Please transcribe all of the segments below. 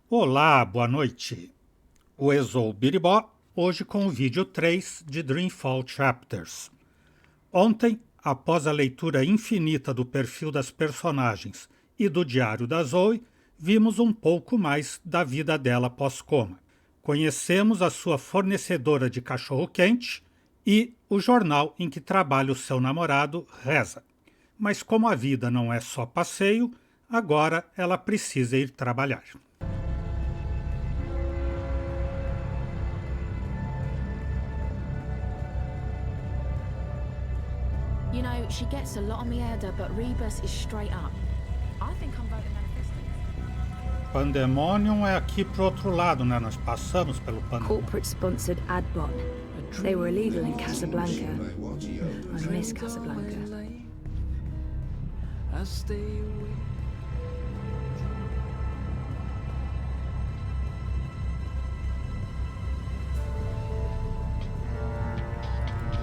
Olá, boa noite. O Exou Biribó, hoje com o vídeo 3 de Dreamfall Chapters. Ontem, após a leitura infinita do perfil das personagens e do diário da Zoe, vimos um pouco mais da vida dela pós-coma. Conhecemos a sua fornecedora de cachorro-quente e o jornal em que trabalha o seu namorado, Reza. Mas como a vida não é só passeio, agora ela precisa ir trabalhar. You know, she gets a lot on me head, but Rebus is straight up. I think I'm voting manifestos. Pandemonium é aqui pro outro lado, né? Nós passamos pelo Pandemonium. Corporate-sponsored ad bot. They were illegal in Casablanca. I miss Casablanca. I stay away.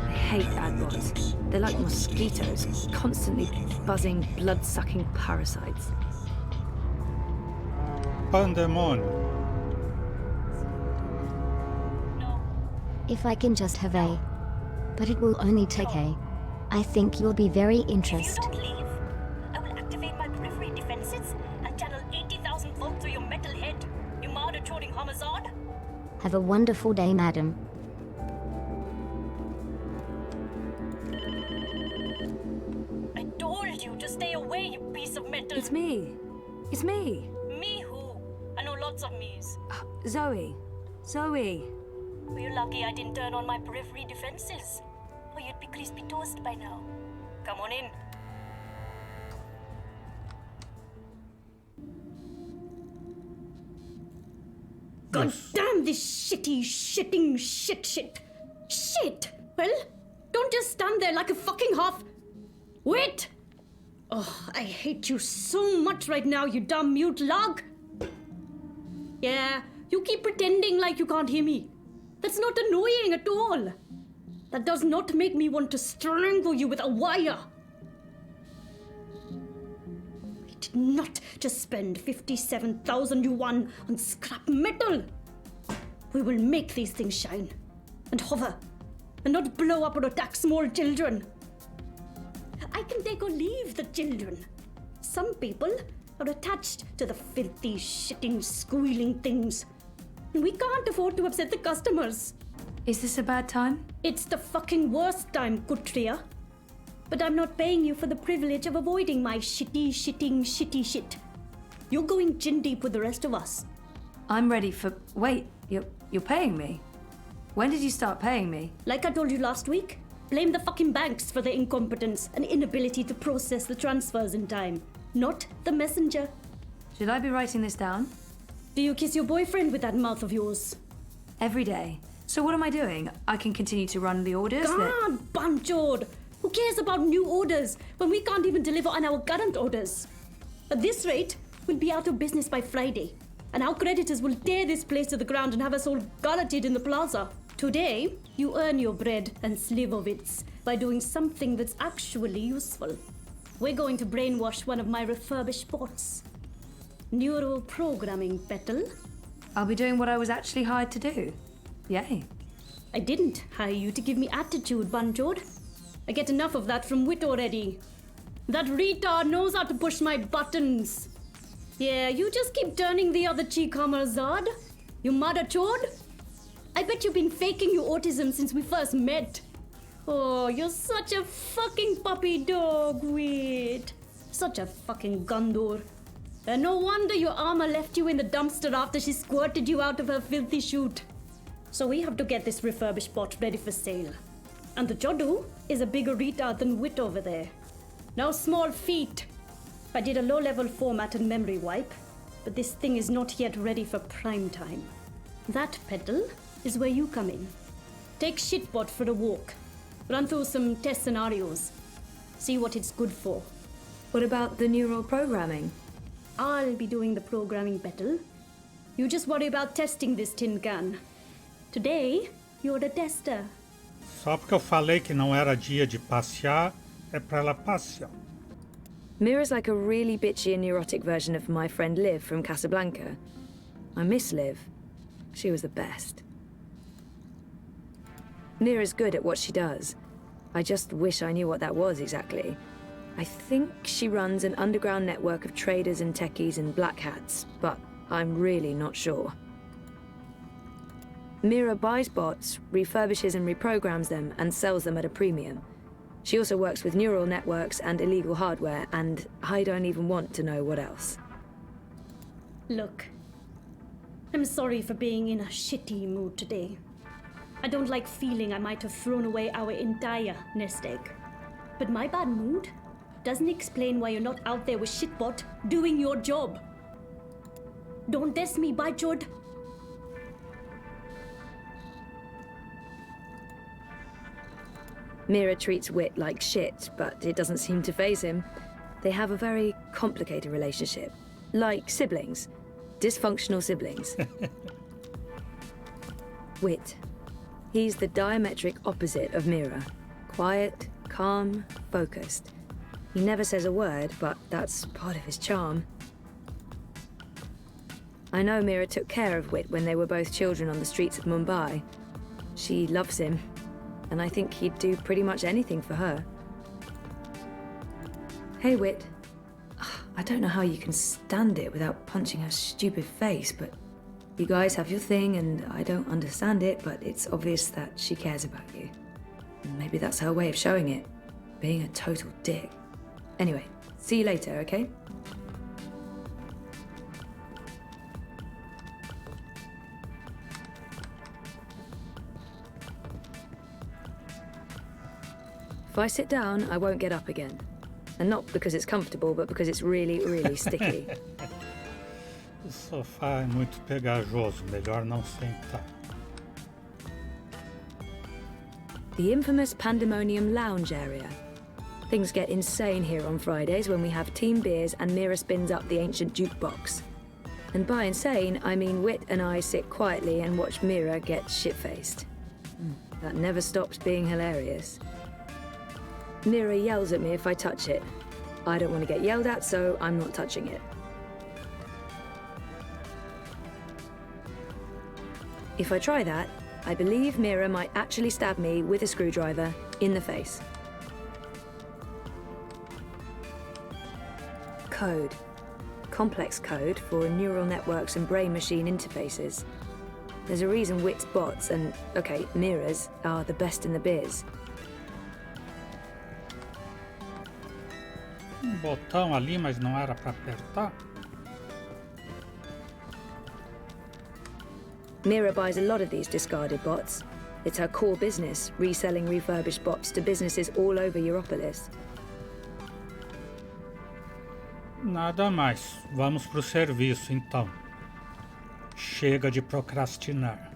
I hate ad bots. They're like mosquitoes, constantly buzzing, blood-sucking parasites. Pandemonium. If I can just have a... But it will only take a... I think you'll be very interested. If you don't leave, I will activate my periphery defenses and channel 80,000 volts through your metal head, you murder-choring homicide. Have a wonderful day, madam. I told you to stay away, you piece of metal. It's me. It's me. Me who? I know lots of me's. Zoe. Zoe. Well, you're lucky I didn't turn on my periphery defenses. Or you'd be crispy toast by now. Come on in. God damn this shitting shit! Well, don't just stand there like a fucking half... Wait! Oh, I hate you so much right now, you dumb mute log! Yeah, you keep pretending like you can't hear me. That's not annoying at all. That does not make me want to strangle you with a wire. I did not just spend 57,000 yuan on scrap metal. We will make these things shine and hover and not blow up or attack small children. I can take or leave the children. Some people are attached to the filthy, shitting, squealing things. And we can't afford to upset the customers. Is this a bad time? It's the fucking worst time, Kutria. But I'm not paying you for the privilege of avoiding my shitty shit. You're going chin deep with the rest of us. I'm ready for... Wait, you're paying me? When did you start paying me? Like I told you last week, blame the fucking banks for their incompetence and inability to process the transfers in time. Not the messenger. Should I be writing this down? Do you kiss your boyfriend with that mouth of yours? Every day. So what am I doing? I can continue to run the orders God, Banchod! Who cares about new orders when we can't even deliver on our current orders? At this rate, we'll be out of business by Friday, and our creditors will tear this place to the ground and have us all gulleted in the plaza. Today, you earn your bread and slivovitz by doing something that's actually useful. We're going to brainwash one of my refurbished bots. Neural programming, Petal. I'll be doing what I was actually hired to do. Yay. I didn't hire you to give me attitude, Banjod. I get enough of that from Wit already. That retard knows how to push my buttons. Yeah, you just keep turning the other cheek, Hammerzad. You mother chode. I bet you've been faking your autism since we first met. Oh, you're such a fucking puppy dog, Wit. Such a fucking Gondor. And no wonder your armor left you in the dumpster after she squirted you out of her filthy chute. So we have to get this refurbished bot ready for sale. And the Jodu is a bigger retard than Wit over there. Now small feet. I did a low-level format and memory wipe, but this thing is not yet ready for prime time. That, Petal, is where you come in. Take Shitbot for a walk. Run through some test scenarios. See what it's good for. What about the neural programming? I'll be doing the programming, Petal. You just worry about testing this tin can. Today, you're the tester. Só porque eu falei que não era dia de passear, é pra ela passear. Mira's like a really bitchy and neurotic version of my friend Liv from Casablanca. I miss Liv. She was the best. Mira's good at what she does. I just wish I knew what that was exactly. I think she runs an underground network of traders and techies and black hats, but I'm really not sure. Mira buys bots, refurbishes and reprograms them, and sells them at a premium. She also works with neural networks and illegal hardware, and I don't even want to know what else. Look, I'm sorry for being in a shitty mood today. I don't like feeling I might have thrown away our entire nest egg. But my bad mood doesn't explain why you're not out there with shitbot doing your job. Don't test me, by Jod. Mira treats Wit like shit, but it doesn't seem to faze him. They have a very complicated relationship. Like siblings. Dysfunctional siblings. Wit. He's the diametric opposite of Mira. Quiet, calm, focused. He never says a word, but that's part of his charm. I know Mira took care of Wit when they were both children on the streets of Mumbai. She loves him, and I think he'd do pretty much anything for her. Hey, Wit. I don't know how you can stand it without punching her stupid face, but you guys have your thing, and I don't understand it, but it's obvious that she cares about you. And maybe that's her way of showing it, being a total dick. Anyway, see you later, okay? If I sit down, I won't get up again. And not because it's comfortable, but because it's really, really sticky. O sofá é muito pegajoso, melhor não sentar. The infamous Pandemonium Lounge area. Things get insane here on Fridays when we have team beers and Mira spins up the ancient jukebox. And by insane, I mean Wit and I sit quietly and watch Mira get shit-faced. That never stops being hilarious. Mira yells at me if I touch it. I don't want to get yelled at, so I'm not touching it. If I try that, I believe Mira might actually stab me with a screwdriver in the face. Code. Complex code for neural networks and brain-machine interfaces. There's a reason Wit's bots and, okay, Mira's are the best in the biz. Botão ali, mas não era para apertar. Mira buys a lot of these discarded bots. It's her core business, reselling refurbished bots to businesses all over Europolis. Nada mais. Vamos pro serviço, então. Chega de procrastinar.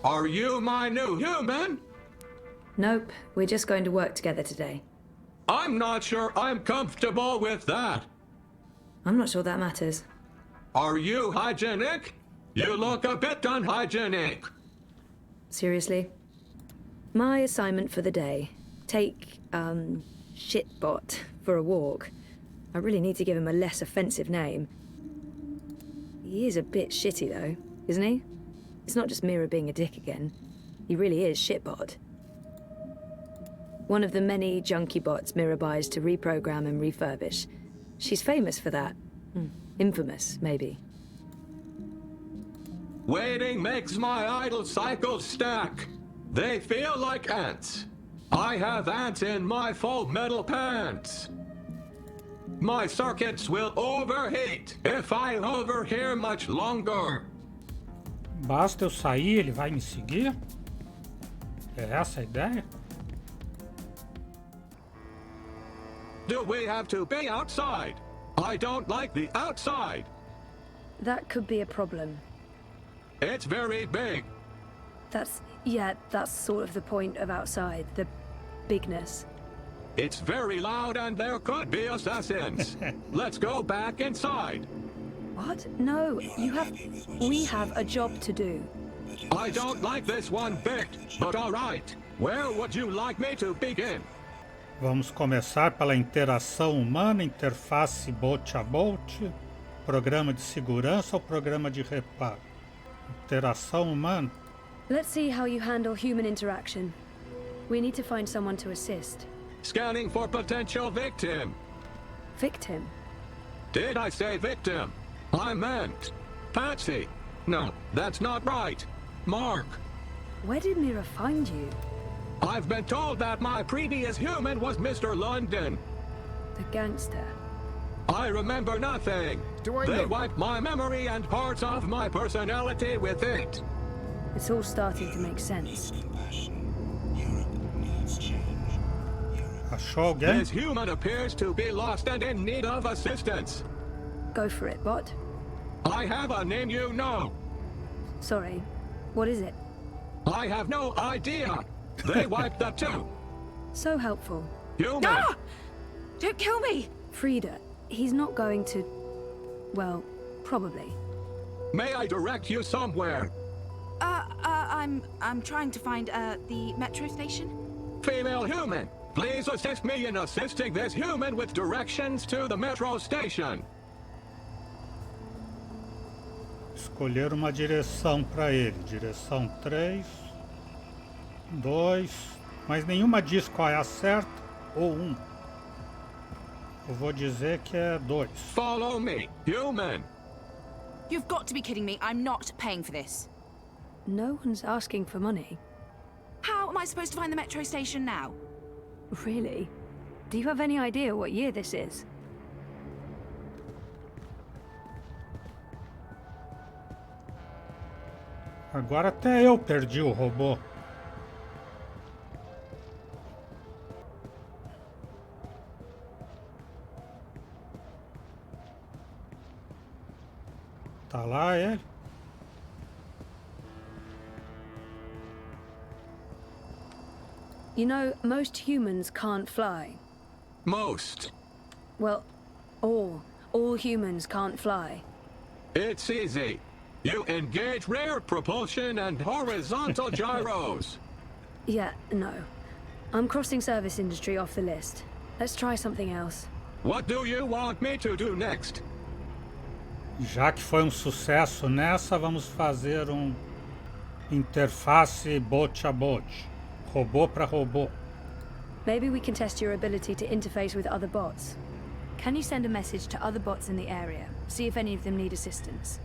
Are you my new human? Nope, we're just going to work together today. I'm not sure I'm comfortable with that. I'm not sure that matters. Are you hygienic? You look a bit unhygienic. Seriously? My assignment for the day. Take, Shitbot for a walk. I really need to give him a less offensive name. He is a bit shitty though, isn't he? It's not just Mira being a dick again. He really is Shitbot. One of the many junky bots Mira buys to reprogram and refurbish. She's famous for that. Infamous, maybe. Waiting makes my idle cycles stack. They feel like ants. I have ants in my full metal pants. My circuits will overheat if I hover here much longer. Basta eu sair, ele vai me seguir? É essa a ideia? Do we have to be outside? I don't like the outside. That could be a problem. It's very big. That's sort of the point of outside, the bigness. It's very loud and there could be assassins. Let's go back inside. What? No, we have a job to do. I don't like this one bit, but all right. Where would you like me to begin? Vamos começar pela interação humana, interface bot a bot, programa de segurança ou programa de reparo? Interação humana. Let's see how you handle human interaction. We need to find someone to assist. Scanning for potential victim. Victim? Did I say victim? I meant Patsy. No, that's not right. Mark. Where did Mira find you? I've been told that my previous human was Mr. London. The gangster. I remember nothing. They wiped my memory and parts of my personality with it. It's all starting to make sense. Achou alguém? This human appears to be lost and in need of assistance. Go for it, bot. I have a name you know. Sorry. What is it? I have no idea. They wiped the two. So helpful. Human. Ah! Don't kill me! Frida, he's not going to... Well, probably. May I direct you somewhere? I'm trying to find, the metro station. Female human, please assist me in assisting this human with directions to the metro station. Escolher uma direção para ele. Direção 3, 2, mas nenhuma diz qual é a certa, ou 1. Eu vou dizer que é 2. Follow me, human. You've got to be kidding me. I'm not paying for this. No one's asking for money. How am I supposed to find the metro station now? Really? Do you have any idea what year this is? Agora até eu perdi o robô. Tá lá ele? You know, most humans can't fly. Most. Well, all humans can't fly. It's easy. You engage rear propulsion and horizontal gyros. Yeah, no. I'm crossing service industry off the list. Let's try something else. What do you want me to do next? Já que foi sucesso nessa, vamos fazer interface bot a bot. Robô para robô. Maybe we can test your ability to interface with other bots. Can you send a message to other bots in the area? See if any of them need assistance.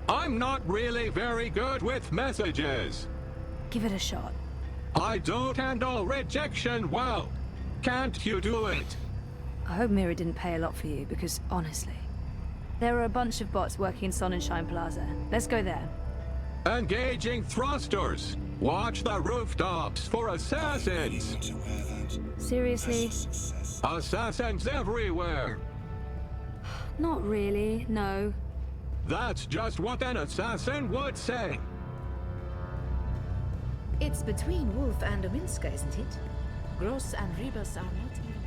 I'm not really very good with messages. Give it a shot. I don't handle rejection well. Can't you do it? I hope Mira didn't pay a lot for you, because honestly... There are a bunch of bots working in Sonnenschein Plaza. Let's go there. Engaging thrusters. Watch the rooftops for assassins. Seriously? Assassins everywhere. Not really, no. That's just what an assassin would say. It's between Wolf and Ominska, isn't it? Gross and Rebus are not even compatible.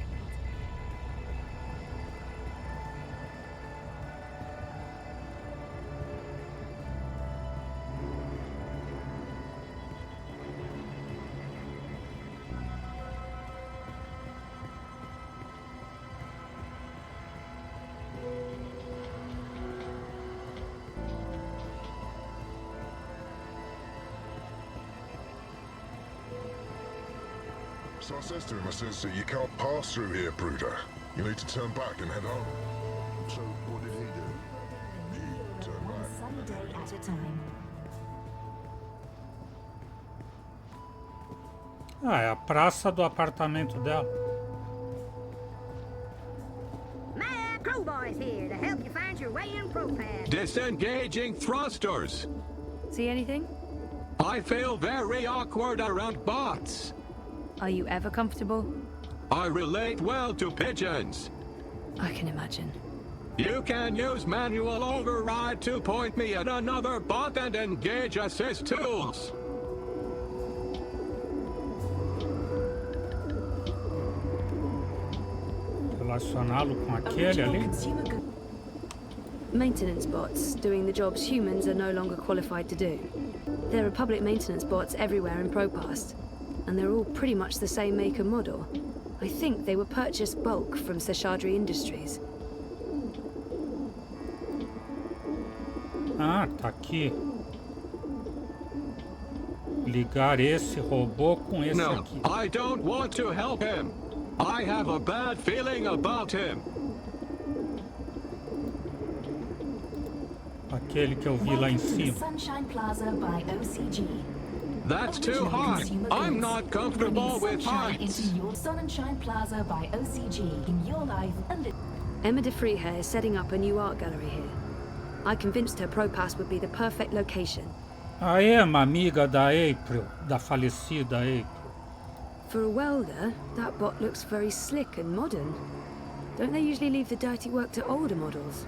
So I says to him, I says, you can't pass through here, Bruder. You need to turn back and head home. So what did he do? He turned back. Sunny day at a time. Ah, é a praça do apartamento dela. My crowbar's here to help you find your way in ProPass. Disengaging thrusters. See anything? I feel very awkward around bots. Are you ever comfortable? I relate well to pigeons. I can imagine. You can use manual override to point me at another bot and engage assist tools. Relacioná-lo com aquele ali. Maintenance bots doing the jobs humans are no longer qualified to do. There are public maintenance bots everywhere in ProPast, and they're all pretty much the same make and model. I think they were purchased bulk from Seshadri Industries. Ah, tá aqui. Ligar esse robô com esse No, aqui. I don't want to help him. I have a bad feeling about him. Aquele que eu vi lá em cima. Sunshine Plaza by OCG. That's too high. I'm not comfortable with heights. Into your Sunshine Plaza by OCG in your life and Emma de Freehair is setting up a new art gallery here. I convinced her Propass would be the perfect location. A Emma, amiga da April, da falecida April. For a welder, that bot looks very slick and modern. Don't they usually leave the dirty work to older models?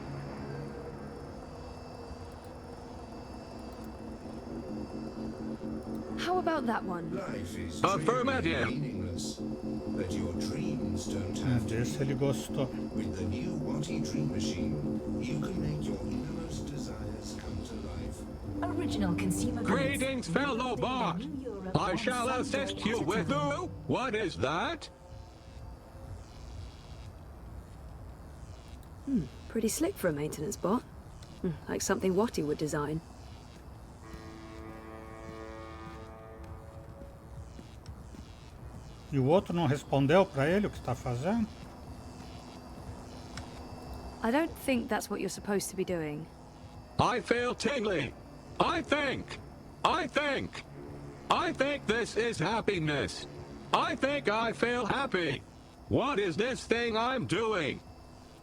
How about that one? Life is Affirmative. really meaningless, but your dreams don't have to. Desse ele gostou. With the new Watty Dream Machine, you can make your innermost desires come to life. original consumer goods. Greetings, fellow bot. I shall assist you with who? What is that? Pretty slick for a maintenance bot. Like something Watty would design. E o outro não respondeu para ele o que está fazendo? I don't think that's what you're supposed to be doing. I feel tingly. I think this is happiness. I think I feel happy. What is this thing I'm doing?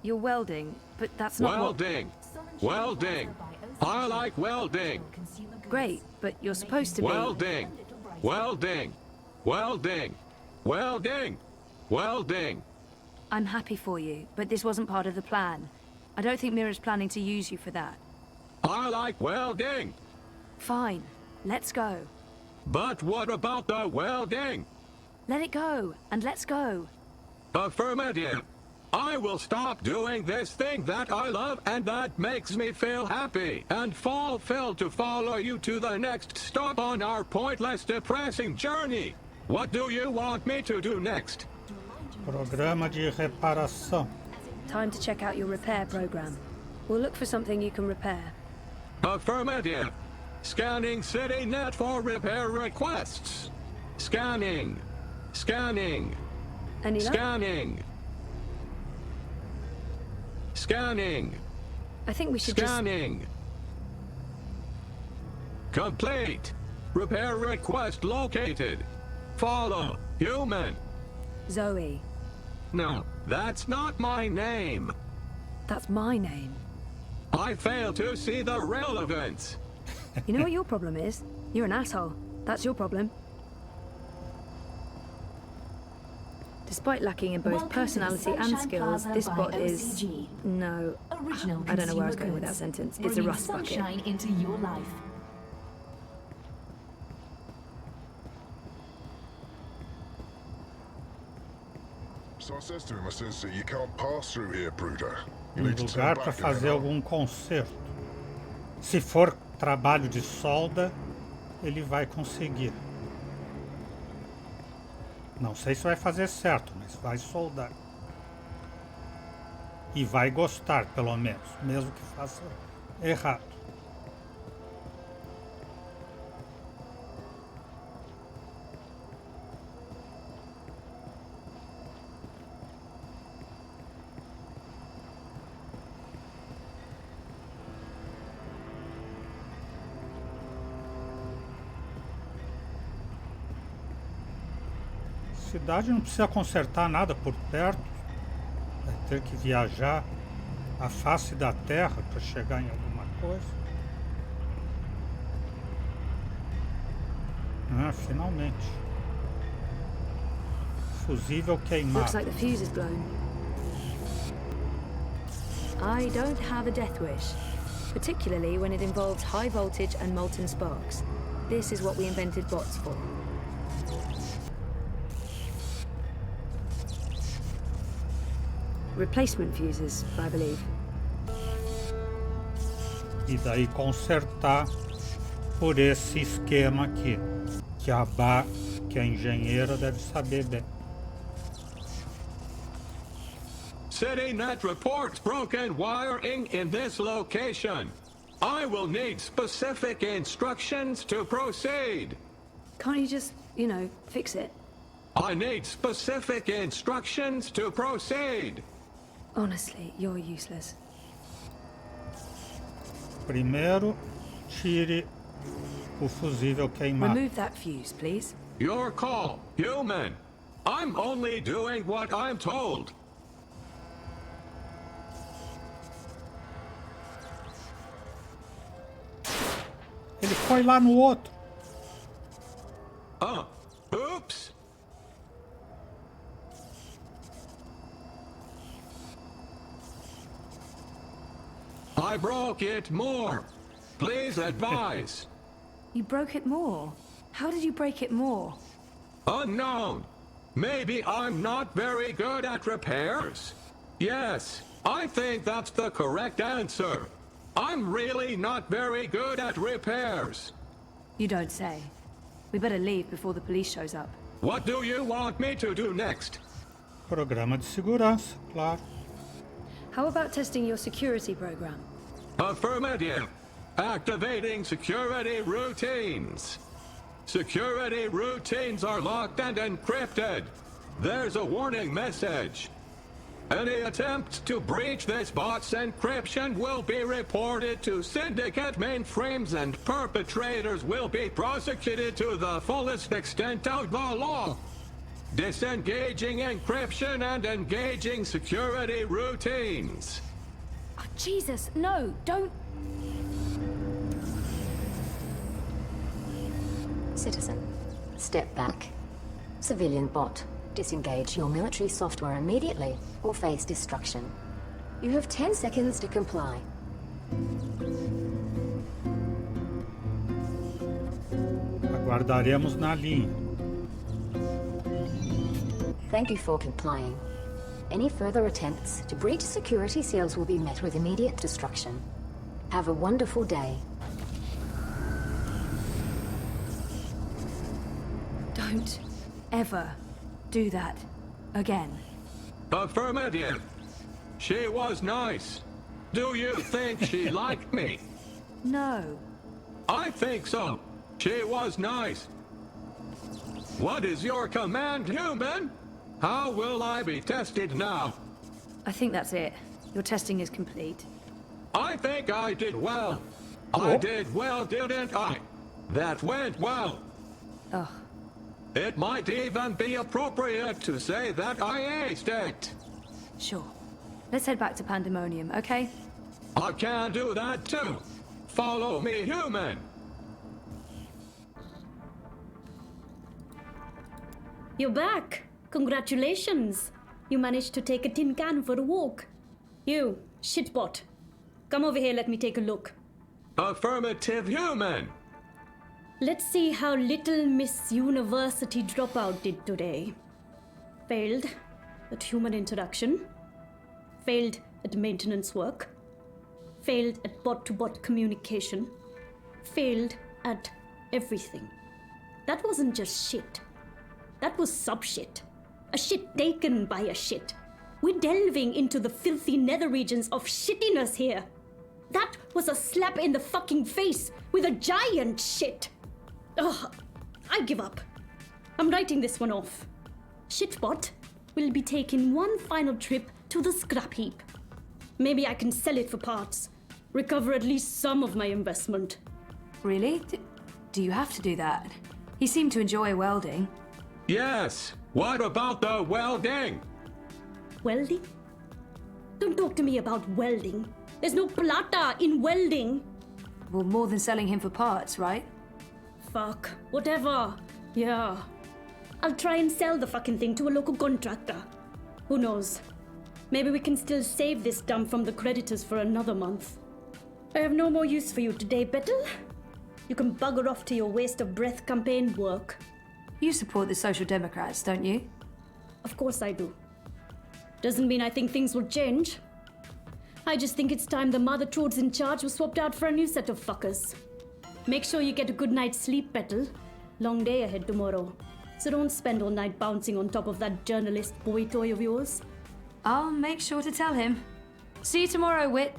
You're welding, but that's not Welding. Welding. I like welding. Great, but you're supposed to be... Welding. Welding. Welding. Welding. Welding. I'm happy for you, but this wasn't part of the plan. I don't think Mira's planning to use you for that. I like welding. Fine, let's go. But what about the welding? Let it go, and let's go. Affirmative. I will stop doing this thing that I love and that makes me feel happy and fulfilled to follow you to the next stop on our pointless, depressing journey. What do you want me to do next? Programa de reparação. Time to check out your repair program. We'll look for something you can repair. Affirmative. Scanning CityNet for repair requests. Scanning. Scanning. Any luck? Scanning. Scanning. I think we should Scanning. Complete. Repair request located. Follow. Human. just... Zoe. No, that's not my name. That's my name. I fail to see the relevance. You know what your problem is? You're an asshole. That's your problem. Despite lacking in both personality and skills, this bot is... No, I don't know where I was going with that sentence. It's a rust bucket. Sunshine into your life. So I says to him, I says, you can't pass through here, Bruder. You Um need to turn lugar para back and head fazer home. algum conserto. Se for trabalho de solda, ele vai conseguir. Não sei se vai fazer certo, mas vai soldar. E vai gostar, pelo menos, mesmo que faça errado. A cidade não precisa consertar nada por perto. Vai ter que viajar a face da terra para chegar em alguma coisa. Ah, finalmente. Fusível Looks queimado. like the fuse is blown. I don't have a death wish, particularly when it involves high voltage and molten sparks. This is what we invented bots for. Replacement fuses, I believe. E daí consertar por esse esquema aqui. Que a engenheira deve saber bem. City Net reports broken wiring in this location. I will need specific instructions to proceed. Can't you just, fix it? I need specific instructions to proceed. Honestly, you're useless. Primeiro, tire o fusível queimado. Remove that fuse, please. Your call, human. I'm only doing what I'm told. Ele foi lá no outro. Oops. I broke it more. Please advise. You broke it more? How did you break it more? Unknown. Maybe I'm not very good at repairs. Yes, I think that's the correct answer. I'm really not very good at repairs. You don't say. We better leave before the police shows up. What do you want me to do next? Programa de segurança, claro. How about testing your security program? Affirmative. Activating security routines. Security routines are locked and encrypted. There's a warning message. Any attempt to breach this bot's encryption will be reported to syndicate mainframes and perpetrators will be prosecuted to the fullest extent of the law. Disengaging encryption and engaging security routines. Oh, Jesus, no, don't... Citizen, step back. Civilian bot, disengage your military software immediately or face destruction. You have 10 seconds to comply. Aguardaremos na linha. Thank you for complying. Any further attempts to breach security seals will be met with immediate destruction. Have a wonderful day. Don't ever do that again. Affirmative. She was nice. Do you think she liked me? No. I think so. She was nice. What is your command, human? How will I be tested now? I think that's it. Your testing is complete. I think I did well. I did well, didn't I? That went well. Ugh. It might even be appropriate to say that I aced it. Sure. Let's head back to Pandemonium, okay? I can do that too. Follow me, human. You're back. Congratulations. You managed to take a tin can for a walk. You, shitbot. Come over here, let me take a look. Affirmative, human. Let's see how little Miss University dropout did today. Failed at human interaction. Failed at maintenance work. Failed at bot-to-bot communication. Failed at everything. That wasn't just shit. That was sub-shit. A shit taken by a shit. We're delving into the filthy nether regions of shittiness here. That was a slap in the fucking face with a giant shit. Ugh, I give up. I'm writing this one off. Shitbot will be taking one final trip to the scrap heap. Maybe I can sell it for parts. Recover at least some of my investment. Really? Do you have to do that? He seemed to enjoy welding. Yes. What about the welding? Welding? Don't talk to me about welding. There's no plata in welding. Well, more than selling him for parts, right? Fuck. Whatever. Yeah. I'll try and sell the fucking thing to a local contractor. Who knows? Maybe we can still save this dump from the creditors for another month. I have no more use for you today, Bettel. You can bugger off to your waste of breath campaign work. You support the Social Democrats, don't you? Of course I do. Doesn't mean I think things will change. I just think it's time the mother trodes in charge was swapped out for a new set of fuckers. Make sure you get a good night's sleep, Bettel. Long day ahead tomorrow. So don't spend all night bouncing on top of that journalist boy toy of yours. I'll make sure to tell him. See you tomorrow, Wit.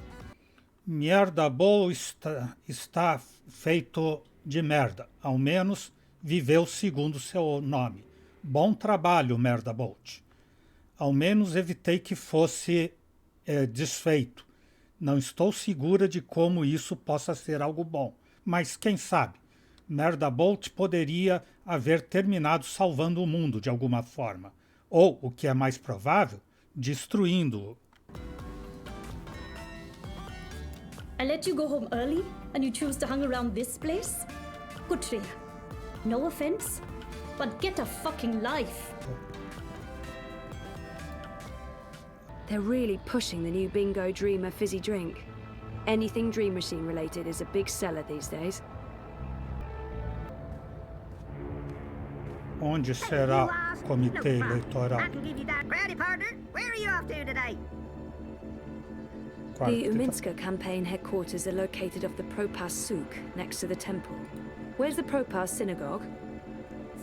Merda boa está feito de merda. Ao menos viveu segundo seu nome. Bom trabalho, Merda Bolt. Ao menos evitei que fosse desfeito. Não estou segura de como isso possa ser algo bom. Mas quem sabe? Merda Bolt poderia haver terminado salvando o mundo de alguma forma. Ou, o que é mais provável, destruindo-o. I let you go home early, and you choose to hang around this place? Good Freya. No offense, but get a fucking life. They're really pushing the new Bingo Dreamer fizzy drink. Anything Dream Machine related is a big seller these days. Onde será o comitê eleitoral? I can give you that growdy, partner. Where are you off to today? The Uminska campaign headquarters are located off the Propas Souk, next to the temple. Where's the Propas synagogue?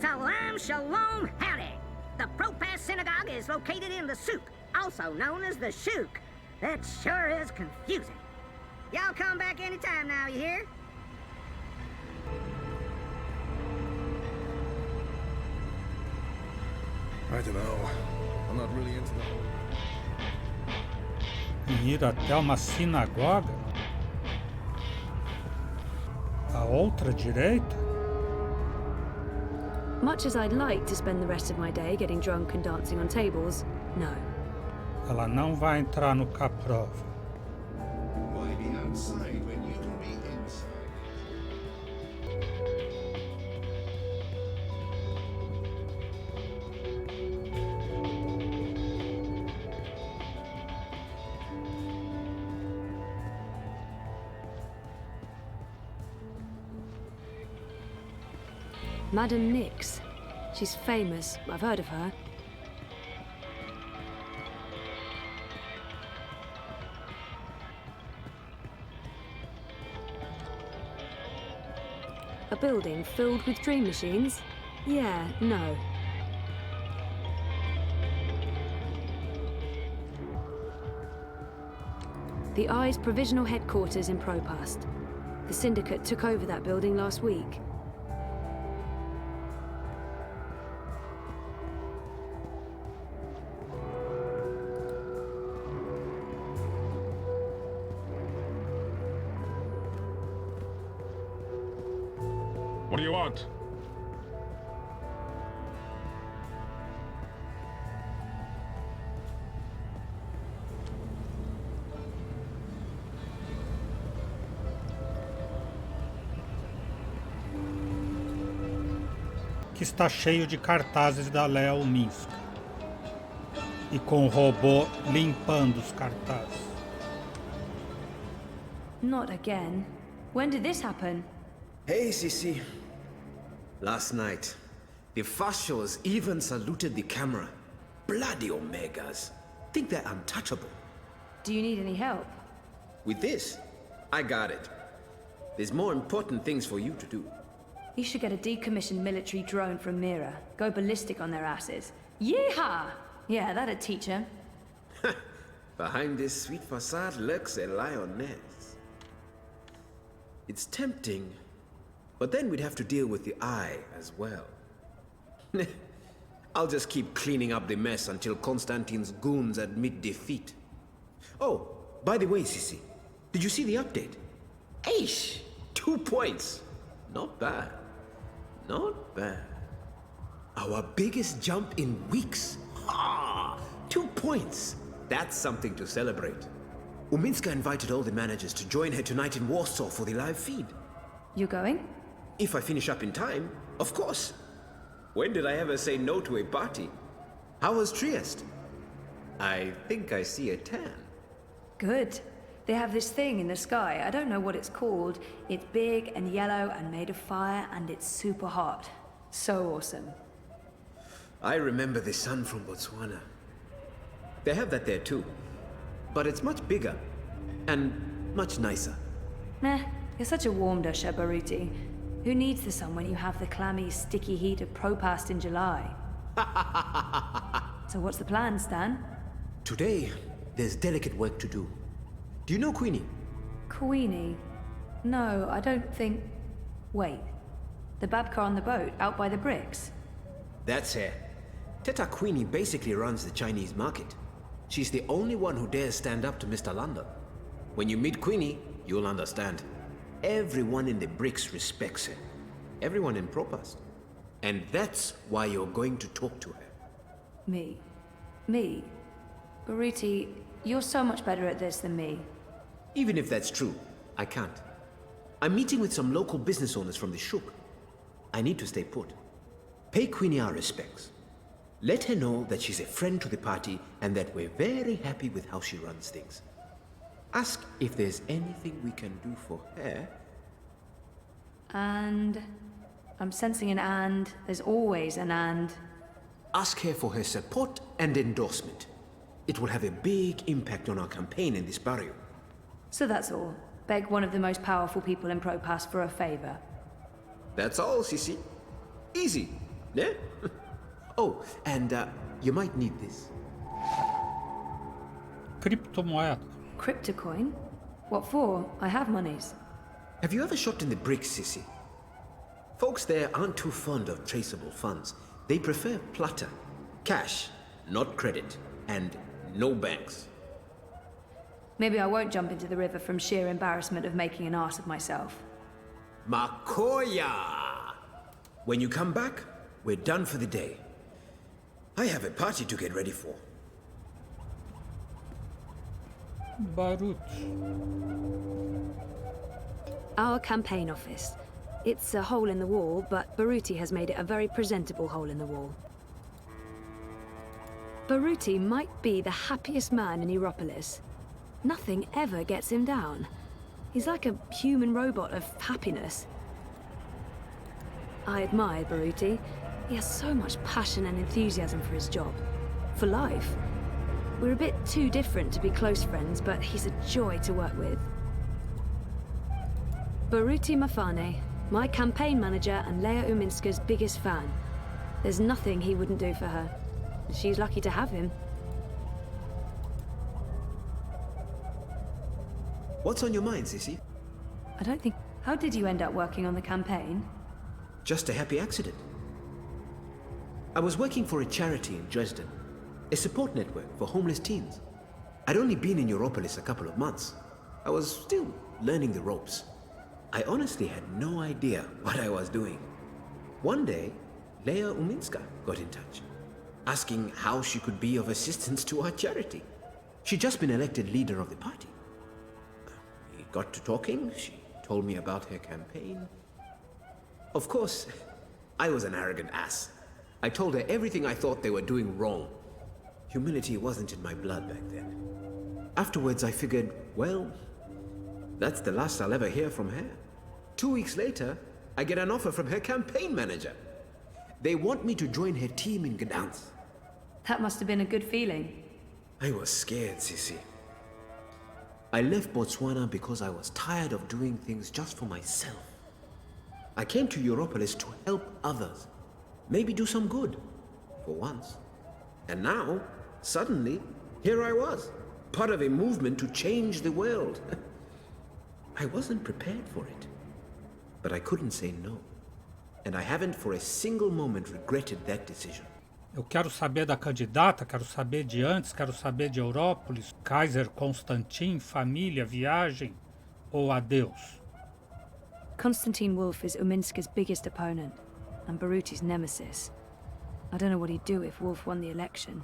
Salam Shalom Howdy. The Propas Synagogue is located in the souk, also known as the shuk. That sure is confusing. Y'all come back anytime now, you hear? I don't know. I'm not really into the whole... Ir até uma sinagoga? A outra direita? Much as I'd like to spend the rest of my day getting drunk and dancing on tables, no. Ela não vai entrar no Caprova. Why be outside when you can be inside? Madam Nix. She's famous. I've heard of her. A building filled with dream machines? Yeah, no. The Eye's provisional headquarters in Propast. The Syndicate took over that building last week. What do you want? Que está cheio de cartazes da Léo Minsk. E com o robô limpando os cartazes. Not again. When did this happen? Hey, Sisi. Last night, the fascios even saluted the camera. Bloody Omegas. Think they're untouchable. Do you need any help? With this, I got it. There's more important things for you to do. You should get a decommissioned military drone from Mira. Go ballistic on their asses. Yeehaw! Yeah, that'd teach him. Behind this sweet facade lurks a lioness. It's tempting, but then we'd have to deal with the Eye as well. I'll just keep cleaning up the mess until Constantine's goons admit defeat. Oh, by the way, Sisi, did you see the update? Aish! 2 points! Not bad. Not bad. Our biggest jump in weeks. Ha! 2 points! That's something to celebrate. Uminska invited all the managers to join her tonight in Warsaw for the live feed. You going? If I finish up in time, of course. When did I ever say no to a party? How was Trieste? I think I see a tan. Good. They have this thing in the sky. I don't know what it's called. It's big and yellow and made of fire, and it's super hot. So awesome. I remember the sun from Botswana. They have that there too. But it's much bigger. And much nicer. Nah, you're such a warm dusher, Baruti. Who needs the sun when you have the clammy, sticky heat of Propast in July? So what's the plan, Stan? Today, there's delicate work to do. Do you know Queenie? Queenie? No, I don't think... Wait. The Babka on the boat, out by the bricks? That's her. Teta Queenie basically runs the Chinese market. She's the only one who dares stand up to Mr. London. When you meet Queenie, you'll understand. Everyone in the bricks respects her. Everyone in Propast. And that's why you're going to talk to her. Me? Baruti, you're so much better at this than me. Even if that's true, I can't. I'm meeting with some local business owners from the Shuk. I need to stay put. Pay Queenie our respects. Let her know that she's a friend to the party and that we're very happy with how she runs things. Ask if there's anything we can do for her. And... I'm sensing an and. There's always an and. Ask her for her support and endorsement. It will have a big impact on our campaign in this barrio. So that's all. Beg one of the most powerful people in Propass for a favor. That's all, Sisi. Easy, yeah? Oh, and you might need this. Criptomoeda. Cryptocoin? What for? I have monies. Have you ever shopped in the bricks, Sisi? Folks there aren't too fond of traceable funds. They prefer plata. Cash, not credit. And no banks. Maybe I won't jump into the river from sheer embarrassment of making an ass of myself. Makoya! When you come back, we're done for the day. I have a party to get ready for. Barut. Our campaign office. It's a hole in the wall, but Baruti has made it a very presentable hole in the wall. Baruti might be the happiest man in Europolis. Nothing ever gets him down. He's like a human robot of happiness. I admire Baruti. He has so much passion and enthusiasm for his job. For life. We're a bit too different to be close friends, but he's a joy to work with. Baruti Mafane, my campaign manager and Leia Uminska's biggest fan. There's nothing he wouldn't do for her. She's lucky to have him. What's on your mind, Sisi? I don't think... How did you end up working on the campaign? Just a happy accident. I was working for a charity in Dresden, a support network for homeless teens. I'd only been in Europolis a couple of months. I was still learning the ropes. I honestly had no idea what I was doing. One day, Leia Uminska got in touch, asking how she could be of assistance to our charity. She'd just been elected leader of the party. We got to talking, she told me about her campaign. Of course, I was an arrogant ass. I told her everything I thought they were doing wrong. Humility wasn't in my blood back then. Afterwards, I figured, well, that's the last I'll ever hear from her. 2 weeks later, I get an offer from her campaign manager. They want me to join her team in Gdansk. That must have been a good feeling. I was scared, Sisi. I left Botswana because I was tired of doing things just for myself. I came to Europolis to help others. Maybe do some good. For once. And now, suddenly, here I was. Part of a movement to change the world. I wasn't prepared for it. But I couldn't say no. And I haven't for a single moment regretted that decision. Eu quero saber da candidata, quero saber de antes, quero saber de Európolis, Kaiser Constantin, família, viagem ou adeus? Konstantin Wolf is Uminska's biggest opponent, and Baruti's nemesis. I don't know what he'd do if Wolf won the election.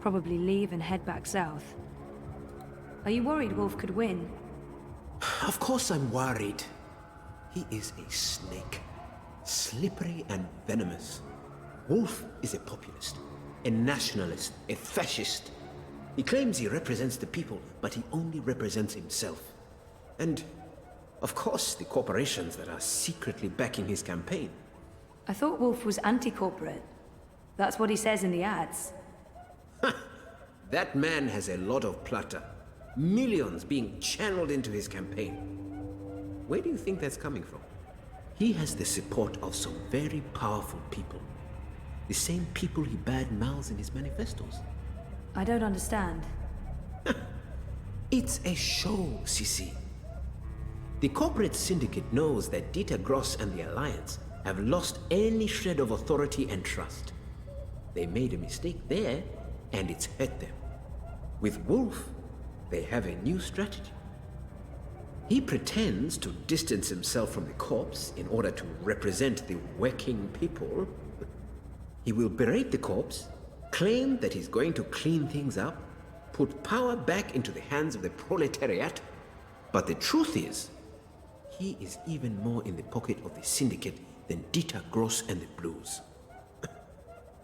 Probably leave and head back south. Are you worried Wolf could win? Of course I'm worried. He is a snake. Slippery and venomous. Wolf is a populist, a nationalist, a fascist. He claims he represents the people, but he only represents himself. And, of course, the corporations that are secretly backing his campaign. I thought Wolf was anti-corporate. That's what he says in the ads. That man has a lot of plata. Millions being channeled into his campaign. Where do you think that's coming from? He has the support of some very powerful people. The same people he bad-mouths in his manifestos. I don't understand. It's a show, Sissy. The corporate syndicate knows that Dieter Gross and the Alliance have lost any shred of authority and trust. They made a mistake there, and it's hurt them. With Wolf, they have a new strategy. He pretends to distance himself from the corps in order to represent the working people. He will berate the corps, claim that he's going to clean things up, put power back into the hands of the proletariat. But the truth is, he is even more in the pocket of the syndicate than Dieter Gross and the Blues.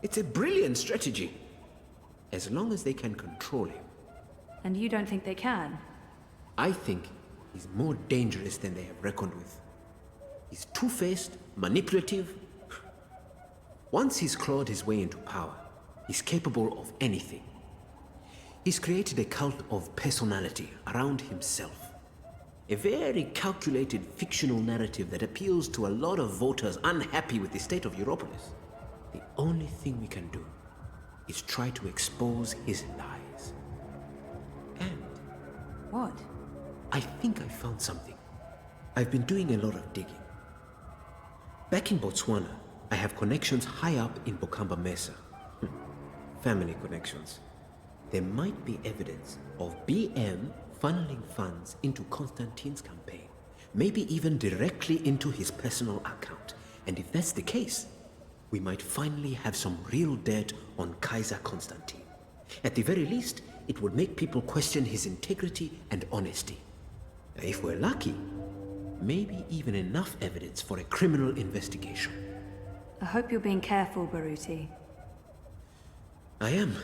It's a brilliant strategy, as long as they can control him. And you don't think they can? I think he's more dangerous than they have reckoned with. He's two-faced, manipulative. Once he's clawed his way into power, he's capable of anything. He's created a cult of personality around himself. A very calculated fictional narrative that appeals to a lot of voters unhappy with the state of Europolis. The only thing we can do is try to expose his lies. And... What? I think I found something. I've been doing a lot of digging. Back in Botswana, I have connections high up in Bokamba Mesa. Family connections. There might be evidence of BM funneling funds into Constantine's campaign, maybe even directly into his personal account. And if that's the case, we might finally have some real dirt on Kaiser Constantine. At the very least, it would make people question his integrity and honesty. If we're lucky, maybe even enough evidence for a criminal investigation. I hope you're being careful, Baruti. I am.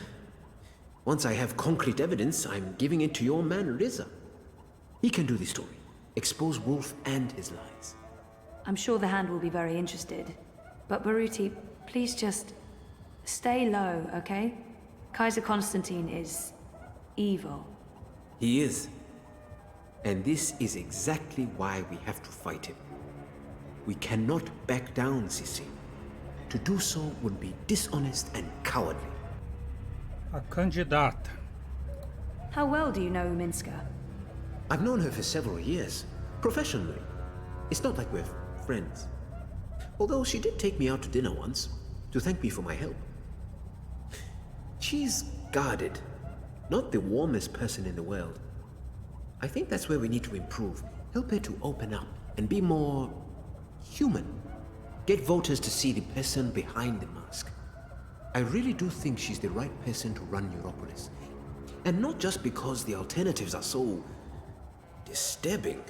Once I have concrete evidence, I'm giving it to your man, Riza. He can do the story, expose Wolf and his lies. I'm sure the Hand will be very interested. But Baruti, please just stay low, okay? Kaiser Constantine is evil. He is. And this is exactly why we have to fight him. We cannot back down, Sissi. To do so would be dishonest and cowardly. A candidata. How well do you know Uminska? I've known her for several years, professionally. It's not like we're friends. Although she did take me out to dinner once, to thank me for my help. She's guarded, not the warmest person in the world. I think that's where we need to improve. Help her to open up and be more human. Get voters to see the person behind the mask. I really do think she's the right person to run Europolis. And not just because the alternatives are so disturbing.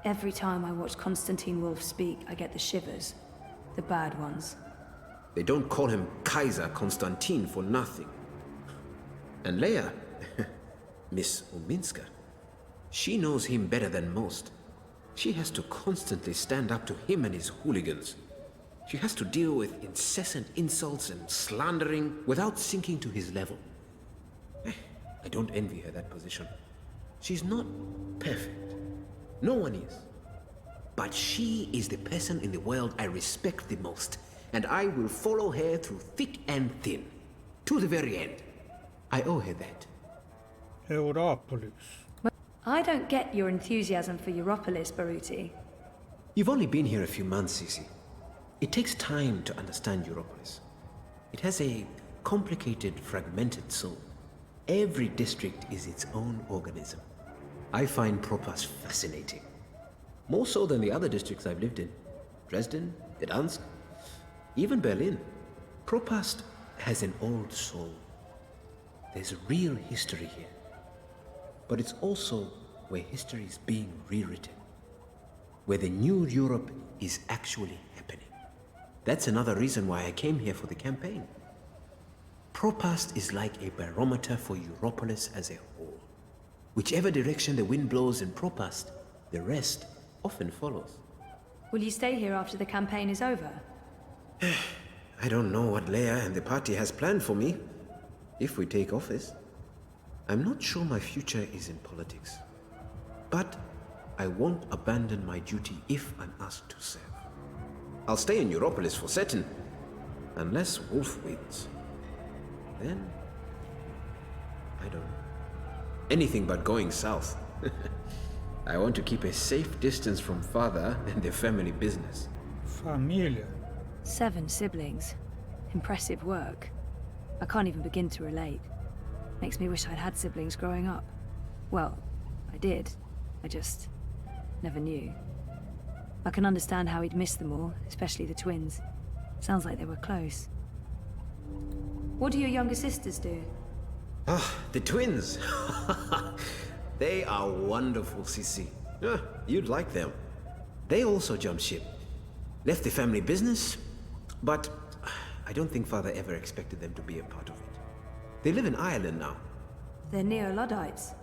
Every time I watch Constantine Wolf speak, I get the shivers. The bad ones. They don't call him Kaiser Constantine for nothing. And Leia, Miss Uminska, she knows him better than most. She has to constantly stand up to him and his hooligans. She has to deal with incessant insults and slandering without sinking to his level. I don't envy her that position. She's not perfect. No one is. But she is the person in the world I respect the most, and I will follow her through thick and thin, to the very end. I owe her that. Europolis. I don't get your enthusiasm for Europolis, Baruti. You've only been here a few months, Sisi. It takes time to understand Europolis. It has a complicated, fragmented soul. Every district is its own organism. I find Propast fascinating. More so than the other districts I've lived in. Dresden, Gdansk, even Berlin. Propast has an old soul. There's real history here. But it's also where history is being rewritten. Where the new Europe is actually happening. That's another reason why I came here for the campaign. Propast is like a barometer for Europolis as a whole. Whichever direction the wind blows in Propast, the rest often follows. Will you stay here after the campaign is over? I don't know what Leia and the party has planned for me, if we take office. I'm not sure my future is in politics. But I won't abandon my duty if I'm asked to serve. I'll stay in Europolis for certain, unless Wolf wins. Then I don't know. Anything but going south. I want to keep a safe distance from father and the family business. Família. 7 siblings. Impressive work. I can't even begin to relate. Makes me wish I'd had siblings growing up. Well, I did. I just never knew. I can understand how he'd miss them all, especially the twins. Sounds like they were close. What do your younger sisters do? Ah, the twins. They are wonderful, Sissy. You'd like them. They also jumped ship. Left the family business, but I don't think father ever expected them to be a part of it. They live in Ireland now. They're Neo-Luddites.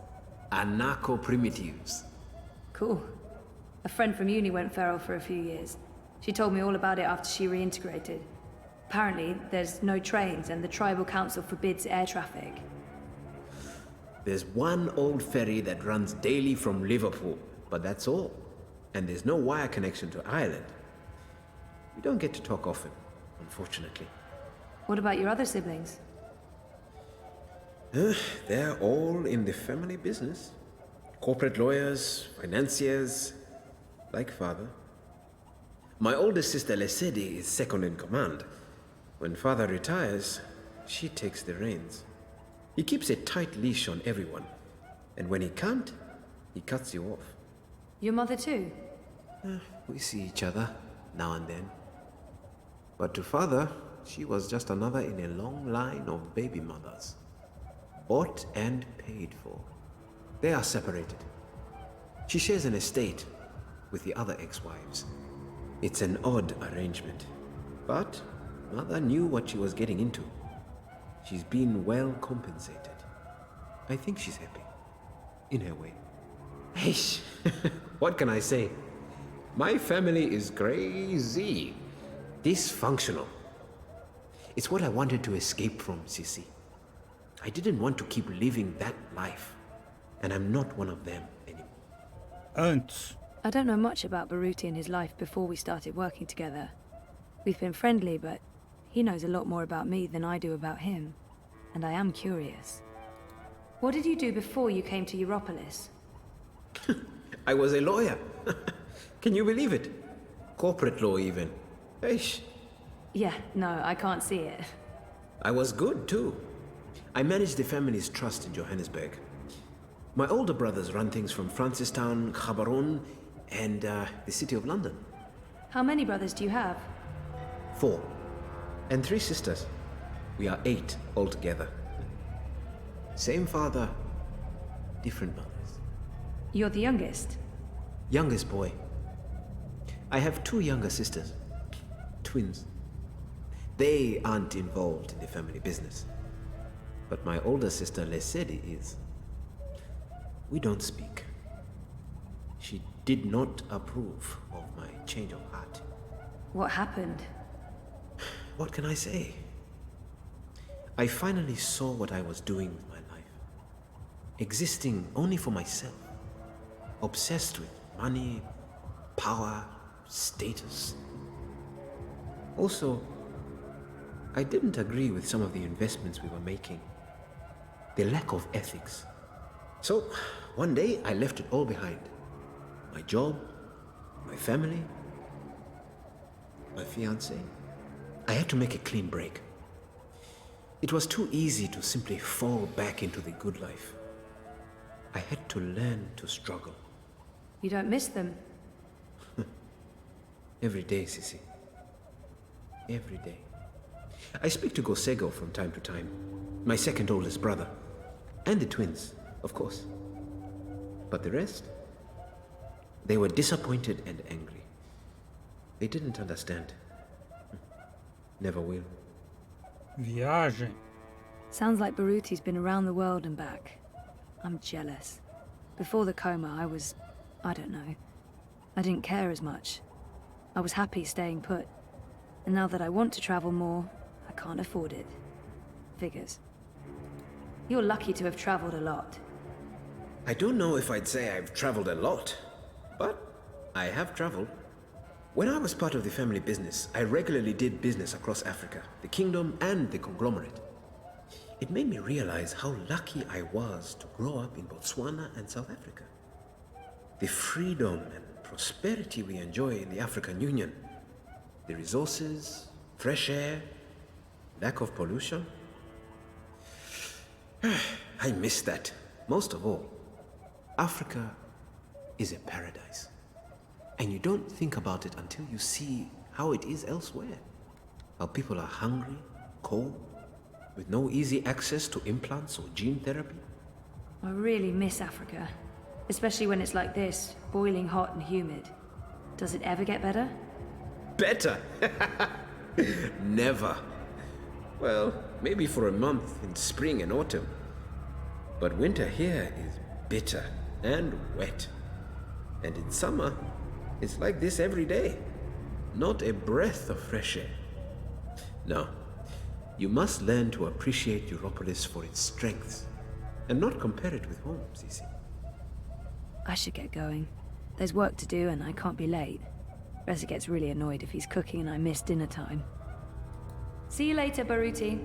Anarcho-primitives. Cool. A friend from uni went feral for a few years. She told me all about it after she reintegrated. Apparently, there's no trains and the tribal council forbids air traffic. There's one old ferry that runs daily from Liverpool, but that's all. And there's no wire connection to Ireland. We don't get to talk often, unfortunately. What about your other siblings? They're all in the family business. Corporate lawyers, financiers, like father. My oldest sister Lesedi is second in command. When father retires, she takes the reins. He keeps a tight leash on everyone. And when he can't, he cuts you off. Your mother too? We see each other now and then. But to father, she was just another in a long line of baby mothers. Bought and paid for. They are separated. She shares an estate with the other ex-wives. It's an odd arrangement. But mother knew what she was getting into. She's been well compensated. I think she's happy. In her way. Hey, what can I say? My family is crazy. Dysfunctional. It's what I wanted to escape from, Sissy. I didn't want to keep living that life. And I'm not one of them anymore. Antes. I don't know much about Baruti and his life before we started working together. We've been friendly, but he knows a lot more about me than I do about him. And I am curious. What did you do before you came to Europolis? I was a lawyer. Can you believe it? Corporate law even. Eish. Yeah, no, I can't see it. I was good too. I managed the family's trust in Johannesburg. My older brothers run things from Francistown, Gaborone, and the City of London. How many brothers do you have? 4. And 3 sisters. We are 8 altogether. Same father, different mothers. You're the youngest? Youngest boy. I have 2 younger sisters. Twins. They aren't involved in the family business. But my older sister Lesedi is. We don't speak. She did not approve of my change of heart. What happened? What can I say? I finally saw what I was doing with my life. Existing only for myself. Obsessed with money, power, status. Also, I didn't agree with some of the investments we were making. The lack of ethics. So, one day I left it all behind. My job, my family, my fiancée. I had to make a clean break. It was too easy to simply fall back into the good life. I had to learn to struggle. You don't miss them? Every day, Sissy. Every day. I speak to Gosego from time to time, my second oldest brother, and the twins, of course. But the rest? They were disappointed and angry. They didn't understand. Never will. Viagem. Sounds like Baruti's been around the world and back. I'm jealous. Before the coma, I don't know. I didn't care as much. I was happy staying put. And now that I want to travel more, I can't afford it. Figures. You're lucky to have traveled a lot. I don't know if I'd say I've traveled a lot, but I have traveled. When I was part of the family business, I regularly did business across Africa, the kingdom, and the conglomerate. it made me realize how lucky I was to grow up in Botswana and South Africa. The freedom and prosperity we enjoy in the African Union, the resources, fresh air, lack of pollution. I miss that. Most of all, Africa is a paradise. And you don't think about it until you see how it is elsewhere. How people are hungry, cold, with no easy access to implants or gene therapy. I really miss Africa, especially when it's like this, boiling hot and humid. Does it ever get better? Better? Never. Well, maybe for a month in spring and autumn. But winter here is bitter and wet. And in summer, it's like this every day. Not a breath of fresh air. No, you must learn to appreciate Europolis for its strengths and not compare it with home, Sisi. I should get going. There's work to do and I can't be late. Reza gets really annoyed if he's cooking and I miss dinner time. See you later, Baruti.